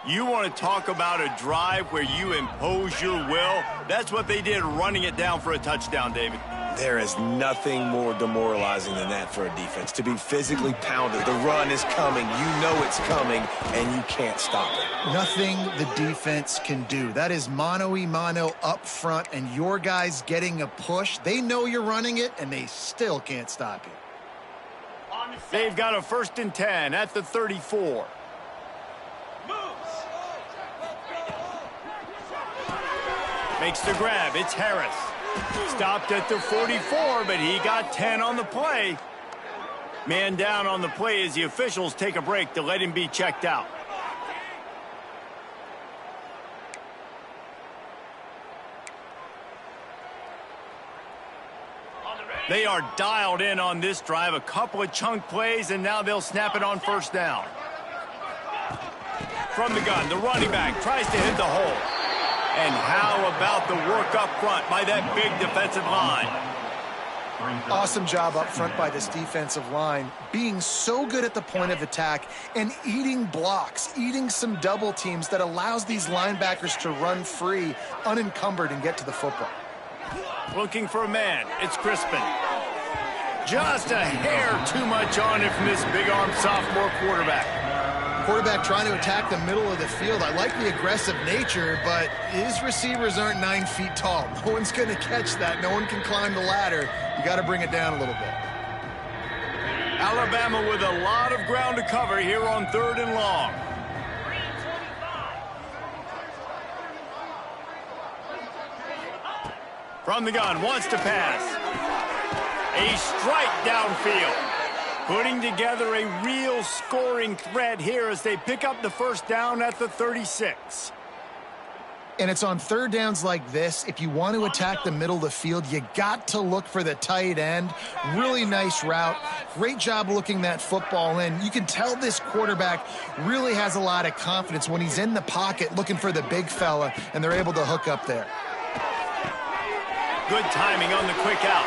You want to talk about a drive where you impose your will? That's what they did, running it down for a touchdown, David. There is nothing more demoralizing than that for a defense, to be physically pounded. The run is coming, you know it's coming, and you can't stop it. Nothing the defense can do. That is mano-a-mano up front, and your guys getting a push. They know you're running it, and they still can't stop you. They've got a 1st and 10 at the 34. Makes the grab. It's Harris. Stopped at the 44, but he got 10 on the play. Man down on the play as the officials take a break to let him be checked out. They are dialed in on this drive. A couple of chunk plays, and now they'll snap it on 1st down. From the gun, the running back tries to hit the hole. And how about the work up front by that big defensive line? Awesome job up front by this defensive line, being so good at the point of attack and eating blocks, eating some double teams that allows these linebackers to run free, unencumbered, and get to the football. Looking for a man. It's Crispin. Just a hair too much on it from this big-arm sophomore quarterback. Quarterback trying to attack the middle of the field. I like the aggressive nature, but his receivers aren't 9 feet tall. No one's going to catch that. No one can climb the ladder. You got to bring it down a little bit. Alabama with a lot of ground to cover here on 3rd and long. From the gun, wants to pass. A strike downfield. Putting together a real scoring threat here as they pick up the 1st down at the 36. And it's on 3rd downs like this. If you want to attack the middle of the field, you got to look for the tight end. Really nice route. Great job looking that football in. You can tell this quarterback really has a lot of confidence when he's in the pocket looking for the big fella, and they're able to hook up there. Good timing on the quick out.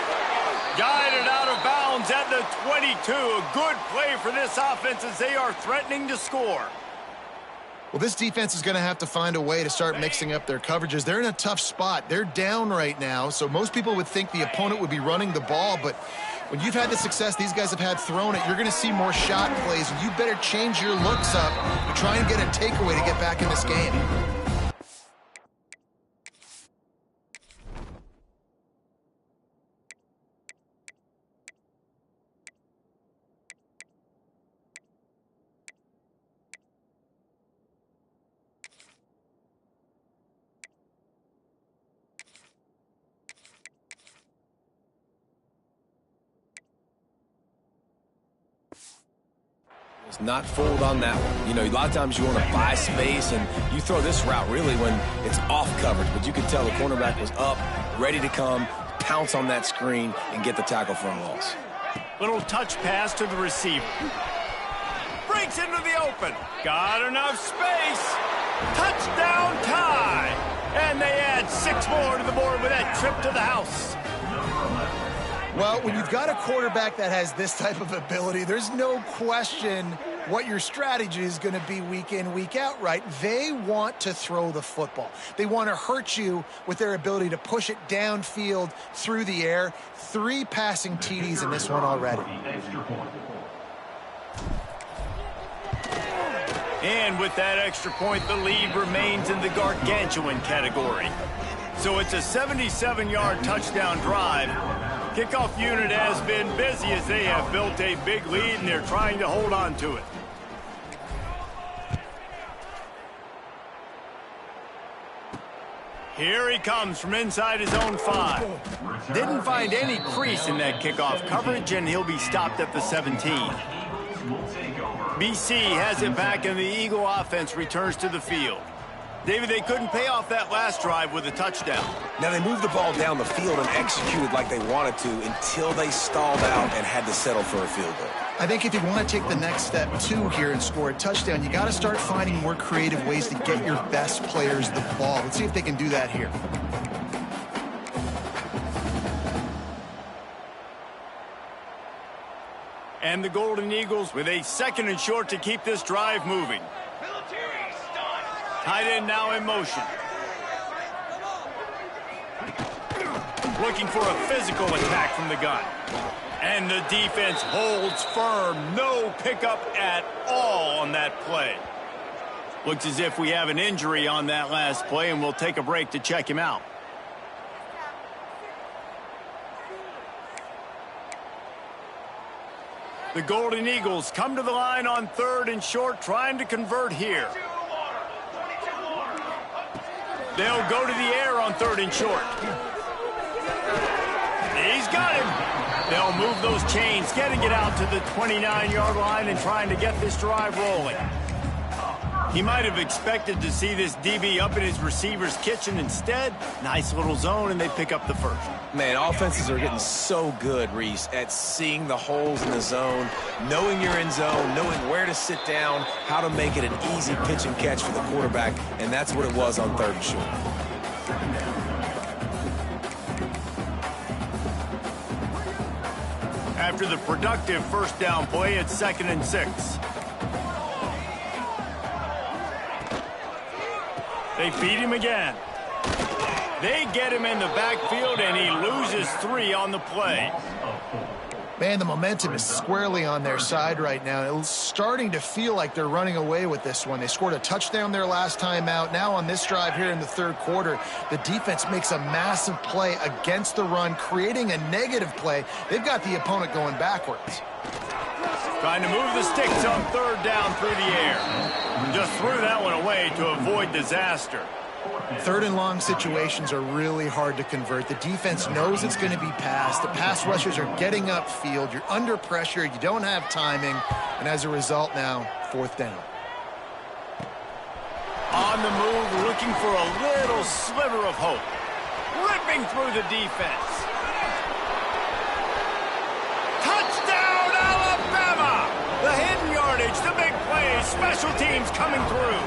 Guided out of bounds at the 22. A good play for this offense as they are threatening to score. Well, this defense is going to have to find a way to start mixing up their coverages. They're in a tough spot. They're down right now, so most people would think the opponent would be running the ball, but when you've had the success these guys have had throwing it, you're going to see more shot plays, and you better change your looks up to try and get a takeaway to get back in this game. Not fooled on that one. You know, a lot of times you want to buy space, and you throw this route really when it's off coverage. But you could tell the cornerback was up, ready to come, pounce on that screen, and get the tackle for a loss. Little touch pass to the receiver. Breaks into the open. Got enough space. Touchdown tie. And they add 6 more to the board with that trip to the house. Well, when you've got a quarterback that has this type of ability, there's no question what your strategy is going to be week in, week out, right? They want to throw the football. They want to hurt you with their ability to push it downfield through the air. 3 passing TDs in this one already. And with that extra point, the lead remains in the gargantuan category. So it's a 77-yard touchdown drive. Kickoff unit has been busy as they have built a big lead, and they're trying to hold on to it. Here he comes from inside his own 5. Didn't find any crease in that kickoff coverage, and he'll be stopped at the 17. BC has it back, and the Eagle offense returns to the field. David, they couldn't pay off that last drive with a touchdown. Now, they moved the ball down the field and executed like they wanted to until they stalled out and had to settle for a field goal. I think if you want to take the next step, too, here and score a touchdown, you got to start finding more creative ways to get your best players the ball. Let's see if they can do that here. And the Golden Eagles with a 2nd and short to keep this drive moving. Tight end now in motion. Looking for a physical attack from the gun. And the defense holds firm. No pickup at all on that play. Looks as if we have an injury on that last play, and we'll take a break to check him out. The Golden Eagles come to the line on 3rd and short, trying to convert here. They'll go to the air on 3rd and short. He's got him. They'll move those chains, getting it out to the 29-yard line and trying to get this drive rolling. He might have expected to see this DB up in his receiver's kitchen. Instead, nice little zone, and they pick up the first. Man, offenses are getting so good, Reese, at seeing the holes in the zone, knowing you're in zone, knowing where to sit down, how to make it an easy pitch and catch for the quarterback, and that's what it was on 3rd and short. After the productive first down play, it's 2nd and 6. They feed him again. They get him in the backfield, and he loses 3 on the play. Man, the momentum is squarely on their side right now. It's starting to feel like they're running away with this one. They scored a touchdown their last time out. Now on this drive here in the 3rd quarter, the defense makes a massive play against the run, creating a negative play. They've got the opponent going backwards. Trying to move the sticks on 3rd down through the air. Just threw that one away to avoid disaster. 3rd and long situations are really hard to convert. The defense knows it's going to be passed. The pass rushers are getting upfield. You're under pressure. You don't have timing. And as a result now, 4th down. On the move, looking for a little sliver of hope. Ripping through the defense. Touchdown, Alabama! The hidden yardage, the big plays, special teams coming through.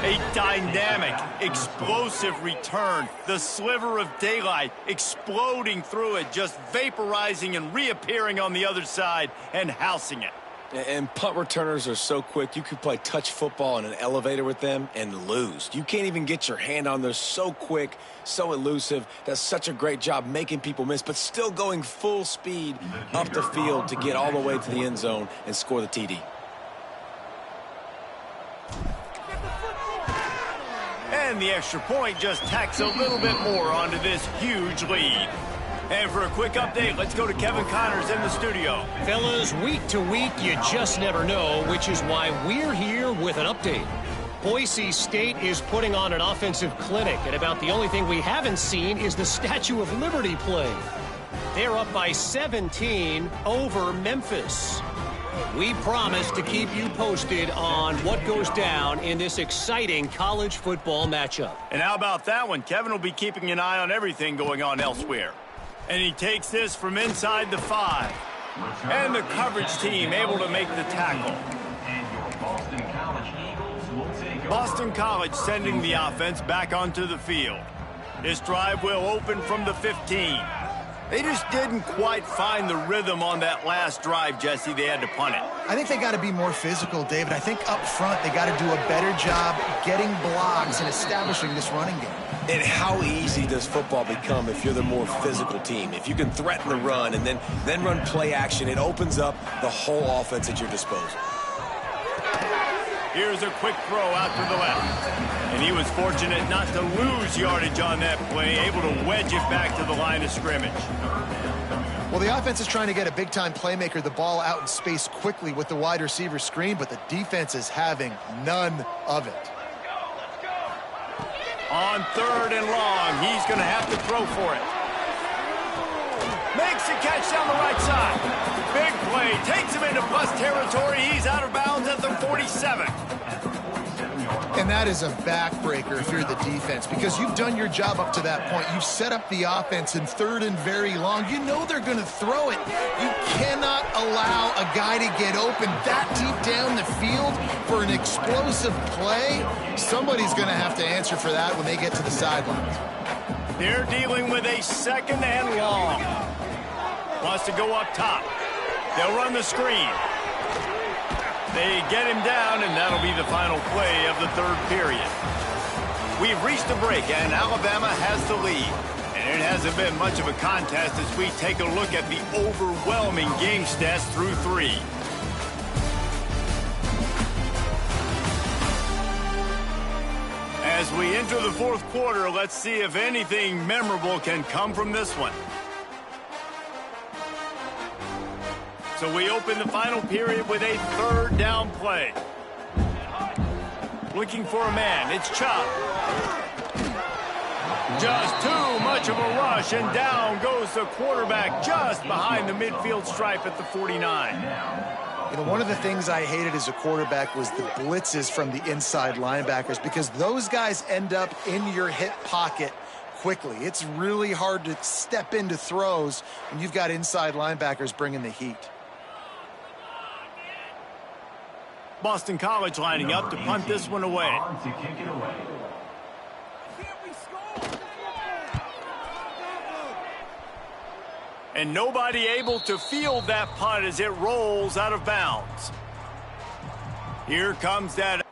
A dynamic, explosive return. The sliver of daylight exploding through it, just vaporizing and reappearing on the other side and housing it. And punt returners are so quick, you could play touch football in an elevator with them and lose. You can't even get your hand on them. So quick, so elusive. Does such a great job making people miss, but still going full speed up the field to get all the way to the end zone and score the TD. And the extra point just tacks a little bit more onto this huge lead. And for a quick update, let's go to Kevin Connors in the studio. Fellas, week to week, you just never know, which is why we're here with an update. Boise State is putting on an offensive clinic, and about the only thing we haven't seen is the Statue of Liberty play. They're up by 17 over Memphis. We promise to keep you posted on what goes down in this exciting college football matchup. And how about that one? Kevin will be keeping an eye on everything going on elsewhere. And he takes this from inside the 5. And the coverage team able to make the tackle. And your Boston College Eagles will take over. Boston College sending the offense back onto the field. This drive will open from the 15. They just didn't quite find the rhythm on that last drive, Jesse. They had to punt it. I think they got to be more physical, David. I think up front they got to do a better job getting blocks and establishing this running game. And how easy does football become if you're the more physical team? If you can threaten the run and then run play action, it opens up the whole offense at your disposal. Here's a quick throw out to the left. And he was fortunate not to lose yardage on that play, able to wedge it back to the line of scrimmage. Well, the offense is trying to get a big-time playmaker the ball out in space quickly with the wide receiver screen, but the defense is having none of it. On 3rd and long, he's going to have to throw for it. Makes a catch down the right side. Big play, takes him into bus territory. He's out of bounds at the 47. And that is a backbreaker if you're the defense, because you've done your job up to that point. You've set up the offense in 3rd and very long. You know they're going to throw it. You cannot allow a guy to get open that deep down the field for an explosive play. Somebody's going to have to answer for that when they get to the sidelines. They're dealing with a 2nd and long. Wants to go up top. They'll run the screen. They get him down, and that'll be the final play of the 3rd period. We've reached a break, and Alabama has the lead. And it hasn't been much of a contest as we take a look at the overwhelming game stats through 3. As we enter the 4th quarter, let's see if anything memorable can come from this one. So we open the final period with a 3rd down play. Looking for a man. It's Chop. Just too much of a rush, and down goes the quarterback just behind the midfield stripe at the 49. You know, one of the things I hated as a quarterback was the blitzes from the inside linebackers, because those guys end up in your hip pocket quickly. It's really hard to step into throws when you've got inside linebackers bringing the heat. Boston College lining up to punt this one away. To kick it away. And nobody able to field that punt as it rolls out of bounds. Here comes that.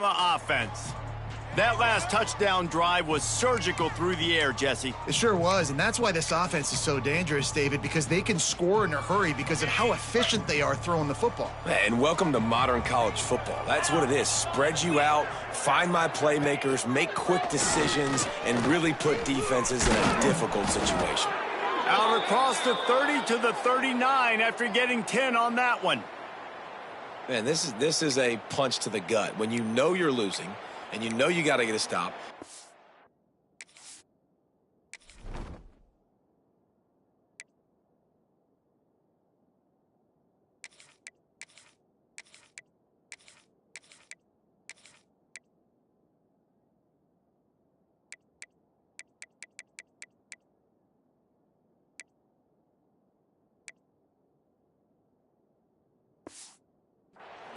Offense. That last touchdown drive was surgical through the air, Jesse. It sure was, and that's why this offense is so dangerous, David, because they can score in a hurry because of how efficient they are throwing the football. And welcome to modern college football. That's what it is. Spread you out, find my playmakers, make quick decisions, and really put defenses in a difficult situation. Out across the 30 to the 39 after getting 10 on that one. Man, this is a punch to the gut. When you know you're losing, and you know you got to get a stop.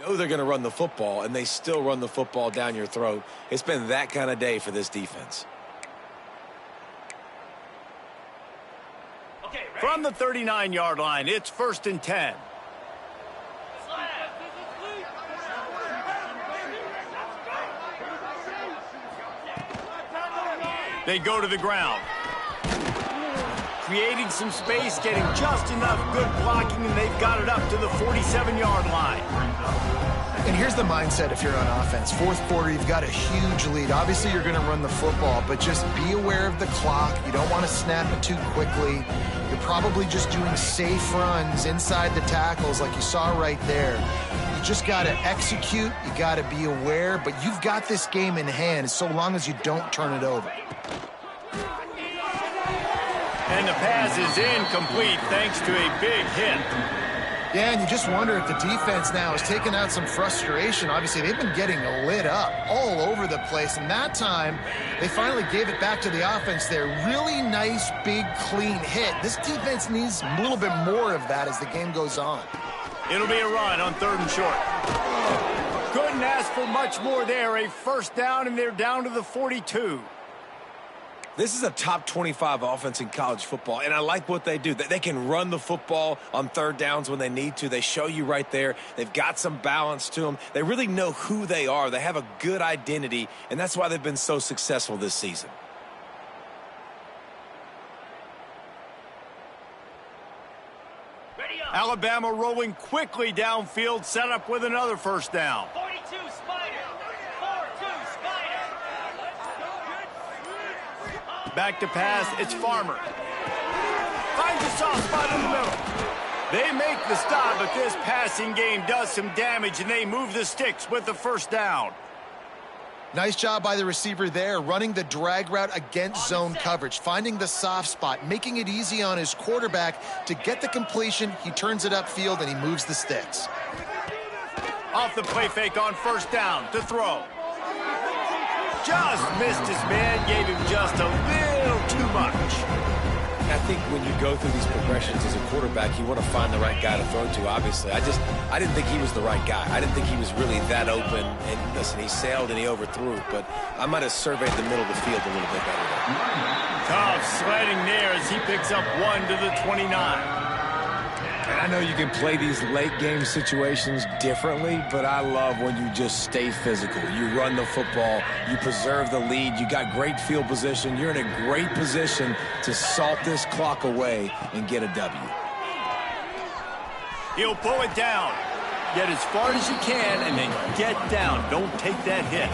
Know they're going to run the football, and they still run the football down your throat. It's been that kind of day for this defense. From the 39-yard line, it's 1st and 10. They go to the ground. Creating some space, getting just enough good blocking, and they've got it up to the 47-yard line. And here's the mindset if you're on offense. Fourth quarter, you've got a huge lead. Obviously, you're going to run the football, but just be aware of the clock. You don't want to snap it too quickly. You're probably just doing safe runs inside the tackles like you saw right there. You just got to execute. You got to be aware, but you've got this game in hand so long as you don't turn it over. And the pass is incomplete thanks to a big hit. Yeah, and you just wonder if the defense now is taking out some frustration. Obviously, they've been getting lit up all over the place, and that time they finally gave it back to the offense there. Really nice, big, clean hit. This defense needs a little bit more of that as the game goes on. It'll be a run on 3rd and short. Couldn't ask for much more there. A 1st down, and they're down to the 42. This is a top 25 offense in college football, and I like what they do. They can run the football on 3rd downs when they need to. They show you right there. They've got some balance to them. They really know who they are. They have a good identity, and that's why they've been so successful this season. Alabama rolling quickly downfield, set up with another 1st down. 42 Spider. 4-2 Spider. Back to pass, it's Farmer. Finds a soft spot in the middle. They make the stop, but this passing game does some damage, and they move the sticks with the 1st down. Nice job by the receiver there, running the drag route against zone coverage, finding the soft spot, making it easy on his quarterback to get the completion. He turns it upfield, and he moves the sticks. Off the play fake on 1st down to throw. Just missed his man, gave him just a little too much. I think when you go through these progressions as a quarterback, you want to find the right guy to throw to, obviously. I didn't think he was the right guy. I didn't think he was really that open. And listen, he sailed and he overthrew, but I might have surveyed the middle of the field a little bit better there. Tough sledding there as he picks up 1 to the 29. And I know you can play these late game situations differently, but I love when you just stay physical. You run the football, you preserve the lead, you got great field position, you're in a great position to salt this clock away and get a W. He'll pull it down. Get as far as you can and then get down. Don't take that hit.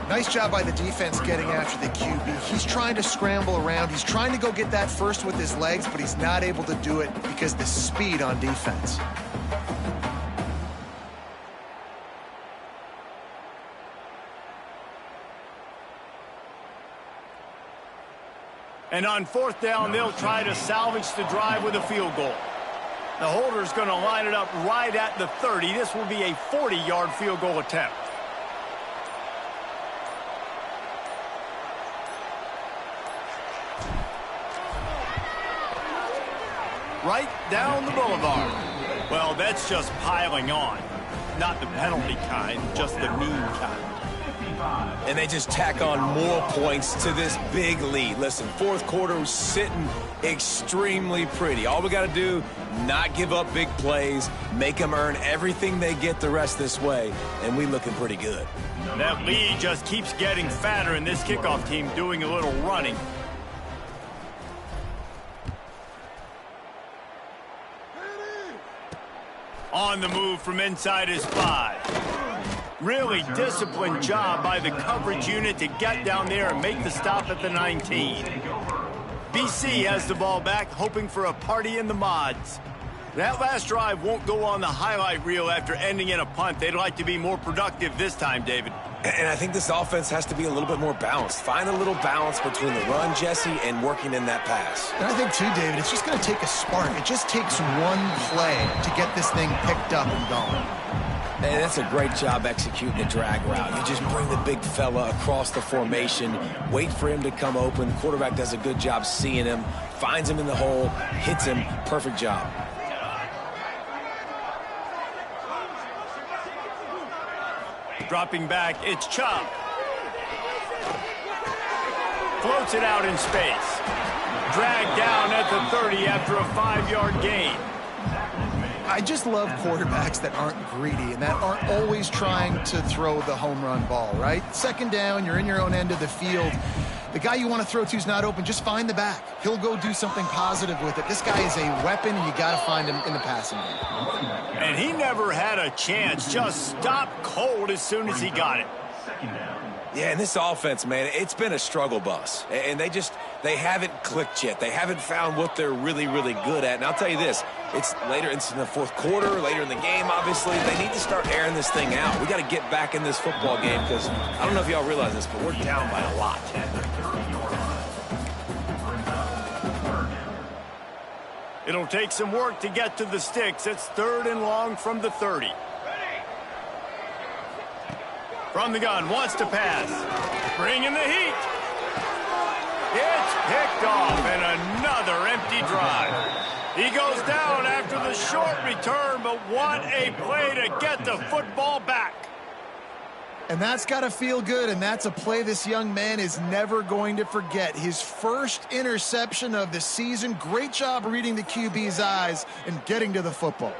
Nice job by the defense getting after the QB. He's trying to scramble around. He's trying to go get that first with his legs, but he's not able to do it because of the speed on defense. And on 4th down, they'll try to salvage the drive with a field goal. The holder's going to line it up right at the 30. This will be a 40-yard field goal attempt. Right down the boulevard. Well, that's just piling on. Not the penalty kind, just the mean kind. And they just tack on more points to this big lead. Listen, 4th quarter was sitting extremely pretty. All we got to do, not give up big plays, make them earn everything they get the rest this way, and we looking pretty good. That lead just keeps getting fatter, and this kickoff team doing a little running. On the move from inside his 5. Really disciplined job by the coverage unit to get down there and make the stop at the 19. BC has the ball back, hoping for a party in the mods. That last drive won't go on the highlight reel after ending in a punt. They'd like to be more productive this time, David. And I think this offense has to be a little bit more balanced. Find a little balance between the run, Jesse, and working in that pass. And I think, too, David, it's just going to take a spark. It just takes one play to get this thing picked up and going. And that's a great job executing the drag route. You just bring the big fella across the formation, wait for him to come open. The quarterback does a good job seeing him, finds him in the hole, hits him. Perfect job. Dropping back, it's Chubb. Floats it out in space. Dragged down at the 30 after a 5-yard gain. I just love quarterbacks that aren't greedy and that aren't always trying to throw the home run ball, right? Second down, you're in your own end of the field. The guy you want to throw to is not open. Just find the back. He'll go do something positive with it. This guy is a weapon, and you got to find him in the passing game. And he never had a chance. Just stopped cold as soon as he got it. Yeah, and this offense, man, it's been a struggle bus. And they haven't clicked yet. They haven't found what they're really, really good at. And I'll tell you this, it's later into the fourth quarter, later in the game, obviously. They need to start airing this thing out. We got to get back in this football game because I don't know if y'all realize this, but we're down by a lot. It'll take some work to get to the sticks. It's 3rd and long from the 30. From the gun, wants to pass. Bringing the heat. It's picked off, and another empty drive. He goes down after the short return, but what a play to get the football back. And that's got to feel good, and that's a play this young man is never going to forget. His first interception of the season. Great job reading the QB's eyes and getting to the football.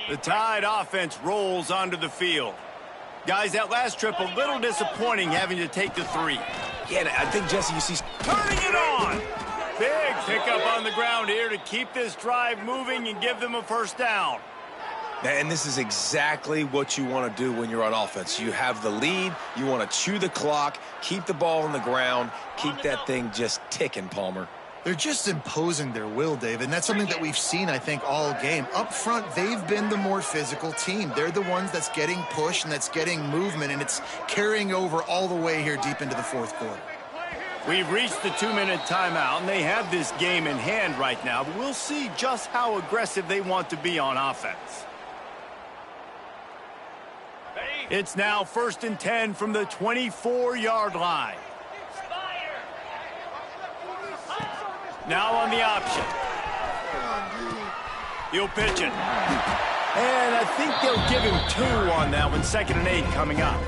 The Tide offense rolls onto the field. Guys, that last trip a little disappointing having to take the 3. Yeah, I think, Jesse, you see... Turning it on! Big pickup on the ground here to keep this drive moving and give them a first down. And this is exactly what you want to do when you're on offense. You have the lead, you want to chew the clock, keep the ball on the ground, keep that thing just ticking, Palmer. They're just imposing their will, David, and that's something that we've seen, I think, all game. Up front, they've been the more physical team. They're the ones that's getting pushed and that's getting movement, and it's carrying over all the way here deep into the fourth quarter. We've reached the 2-minute timeout, and they have this game in hand right now, but we'll see just how aggressive they want to be on offense. It's now 1st and 10 from the 24-yard line. Now on the option. He'll pitch it. And I think they'll give him 2 on that one. 2nd and 8 coming up.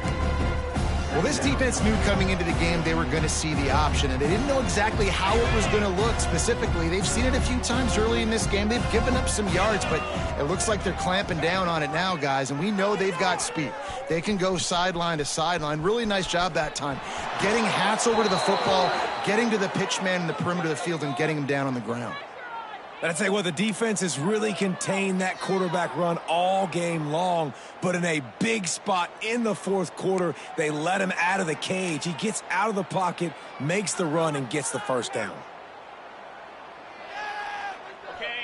Well, this defense knew coming into the game they were going to see the option, and they didn't know exactly how it was going to look specifically. They've seen it a few times early in this game. They've given up some yards, but it looks like they're clamping down on it now, guys, and we know they've got speed. They can go sideline to sideline. Really nice job that time. Getting hats over to the football, getting to the pitch man in the perimeter of the field, and getting him down on the ground. But I tell you what, the defense has really contained that quarterback run all game long. But in a big spot in the fourth quarter, they let him out of the cage. He gets out of the pocket, makes the run, and gets the first down.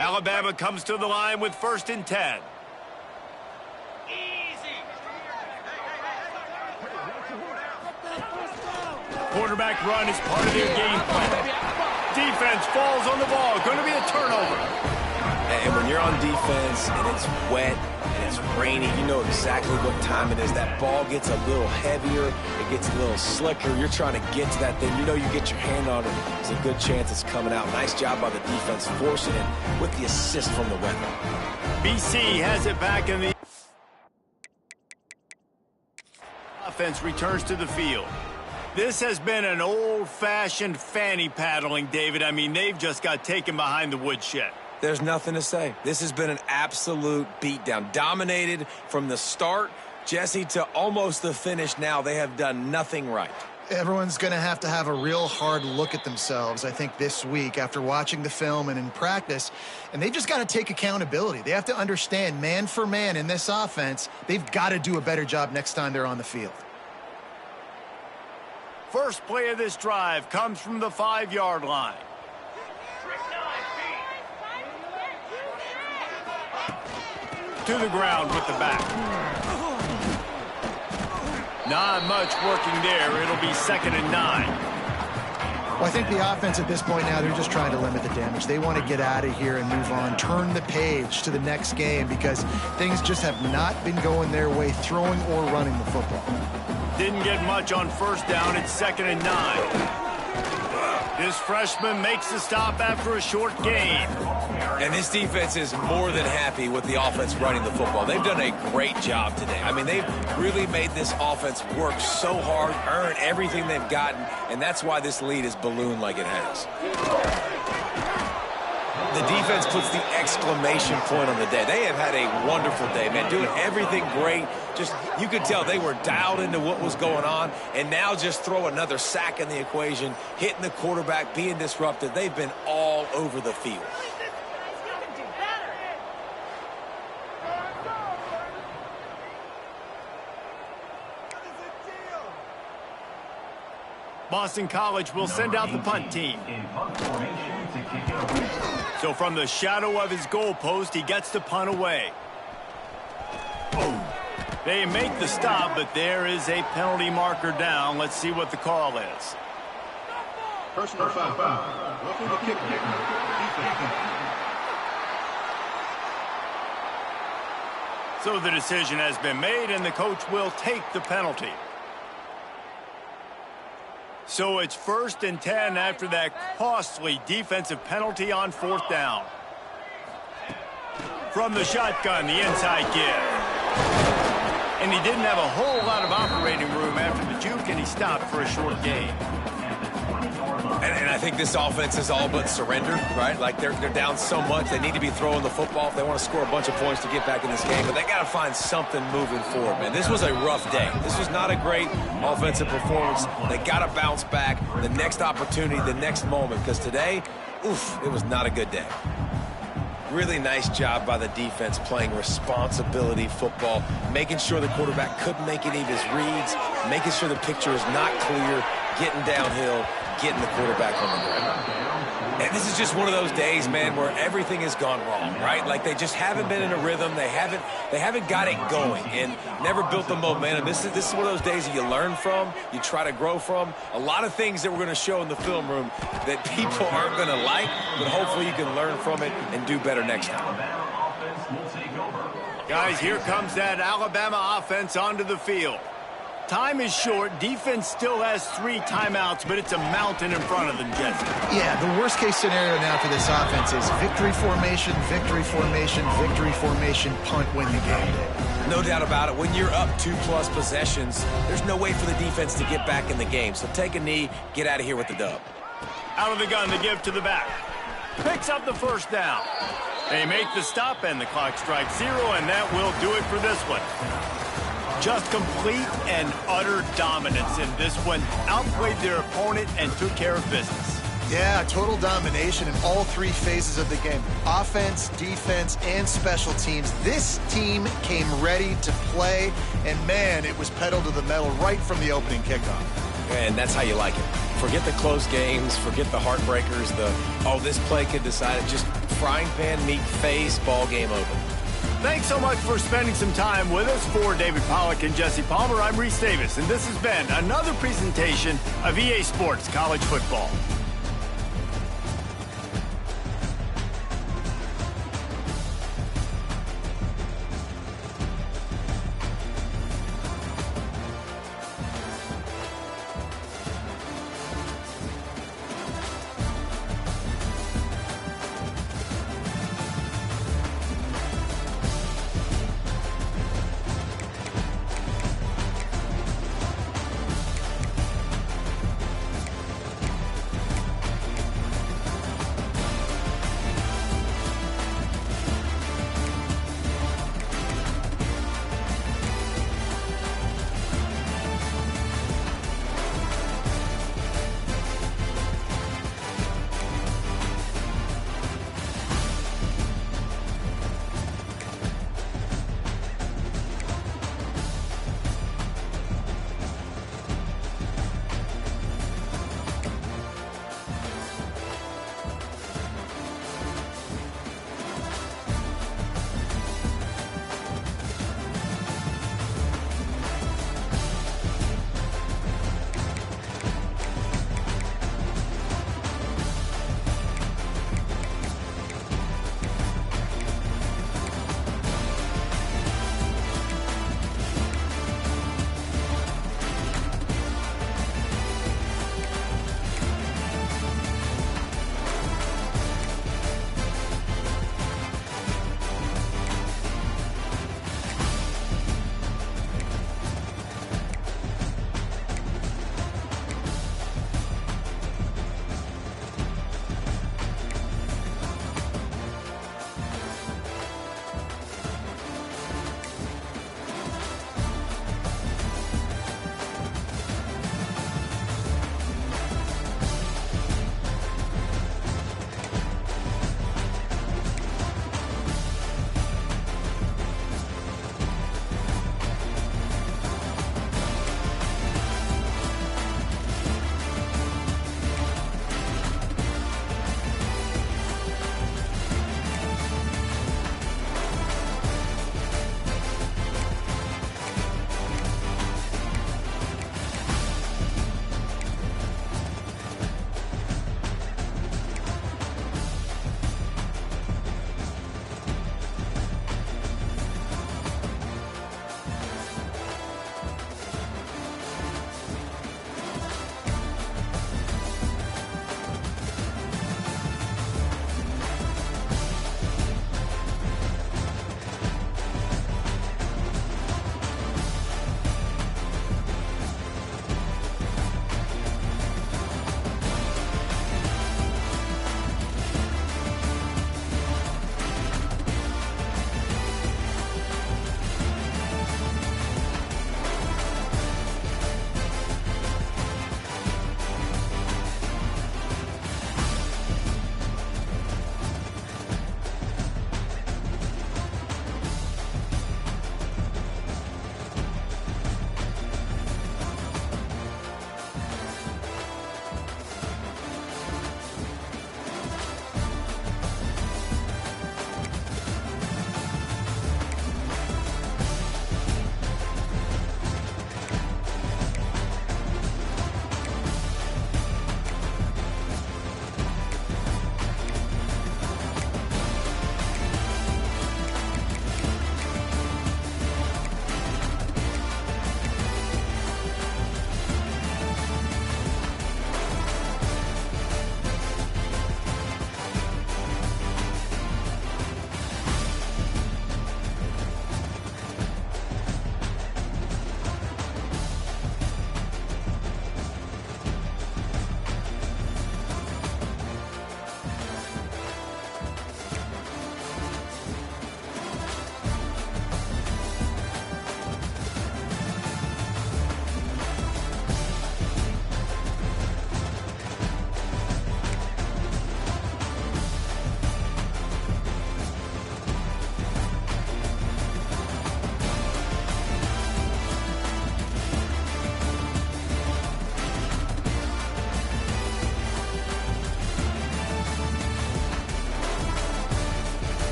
Alabama comes to the line with 1st and 10. Quarterback run is part of their game plan. Defense falls on the ball. Going to be a turnover. And when you're on defense and it's wet and it's rainy, you know exactly what time it is. That ball gets a little heavier. It gets a little slicker. You're trying to get to that thing. You know you get your hand on it. There's a good chance it's coming out. Nice job by the defense forcing it with the assist from the weather. BC has it back in the offense returns to the field. This has been an old-fashioned fanny paddling, David. I mean, they've just got taken behind the woodshed. There's nothing to say. This has been an absolute beatdown. Dominated from the start, Jesse, to almost the finish now. They have done nothing right. Everyone's going to have a real hard look at themselves, I think, this week after watching the film and in practice. And they just got to take accountability. They have to understand, man for man in this offense, they've got to do a better job next time they're on the field. First play of this drive comes from the 5-yard line. To the ground with the back. Not much working there. It'll be 2nd and 9. Well, I think the offense at this point now, they're just trying to limit the damage. They want to get out of here and move on, turn the page to the next game because things just have not been going their way, throwing or running the football. Didn't get much on first down. It's 2nd and 9. This freshman makes the stop after a short gain. And this defense is more than happy with the offense running the football. They've done a great job today. I mean, they've really made this offense work so hard, earn everything they've gotten, and that's why this lead is ballooned like it has. The defense puts the exclamation point on the day. They have had a wonderful day, man, doing everything great. Just, you could tell they were dialed into what was going on, and now just throw another sack in the equation, hitting the quarterback, being disrupted. They've been all over the field. Boston College will send out the punt team. So from the shadow of his goalpost, he gets the punt away. They make the stop, but there is a penalty marker down. Let's see what the call is. Personal foul. Roughing the kicker. So the decision has been made, and the coach will take the penalty. So it's 1st and 10 after that costly defensive penalty on 4th down. From the shotgun, the inside give. And he didn't have a whole lot of operating room after the juke, and he stopped for a short gain. And I think this offense is all but surrendered, right? Like they're down so much, they need to be throwing the football if they want to score a bunch of points to get back in this game. But they got to find something moving forward, man. This was a rough day. This was not a great offensive performance. They got to bounce back. The next opportunity, the next moment, because today, it was not a good day. Really nice job by the defense playing responsibility football, making sure the quarterback couldn't make any of his reads, making sure the picture is not clear, getting downhill, getting the quarterback on the ground. And this is just one of those days, man, where everything has gone wrong, right? Like they just haven't been in a rhythm. They haven't got it going and never built the momentum. This is one of those days that you learn from, you try to grow from. A lot of things that we're going to show in the film room that people aren't going to like, but hopefully you can learn from it and do better next time. Guys, here comes that Alabama offense onto the field. Time is short. Defense still has 3 timeouts, but it's a mountain in front of them, Jesse. Yeah, the worst-case scenario now for this offense is victory formation, victory formation, victory formation, punt, win the game. No doubt about it. When you're up 2+ possessions, there's no way for the defense to get back in the game. So take a knee, get out of here with the dub. Out of the gun, the give to the back. Picks up the 1st down. They make the stop, and the clock strikes 0, and that will do it for this one. Just complete and utter dominance in this one. Outplayed their opponent and took care of business. Yeah, total domination in all 3 phases of the game. Offense, defense, and special teams. This team came ready to play, and man, it was pedal to the metal right from the opening kickoff. And that's how you like it. Forget the close games, forget the heartbreakers, this play could decide it. Just frying pan, meat face, ball game over. Thanks so much for spending some time with us. For David Pollack and Jesse Palmer, I'm Reese Davis, and this has been another presentation of EA Sports College Football.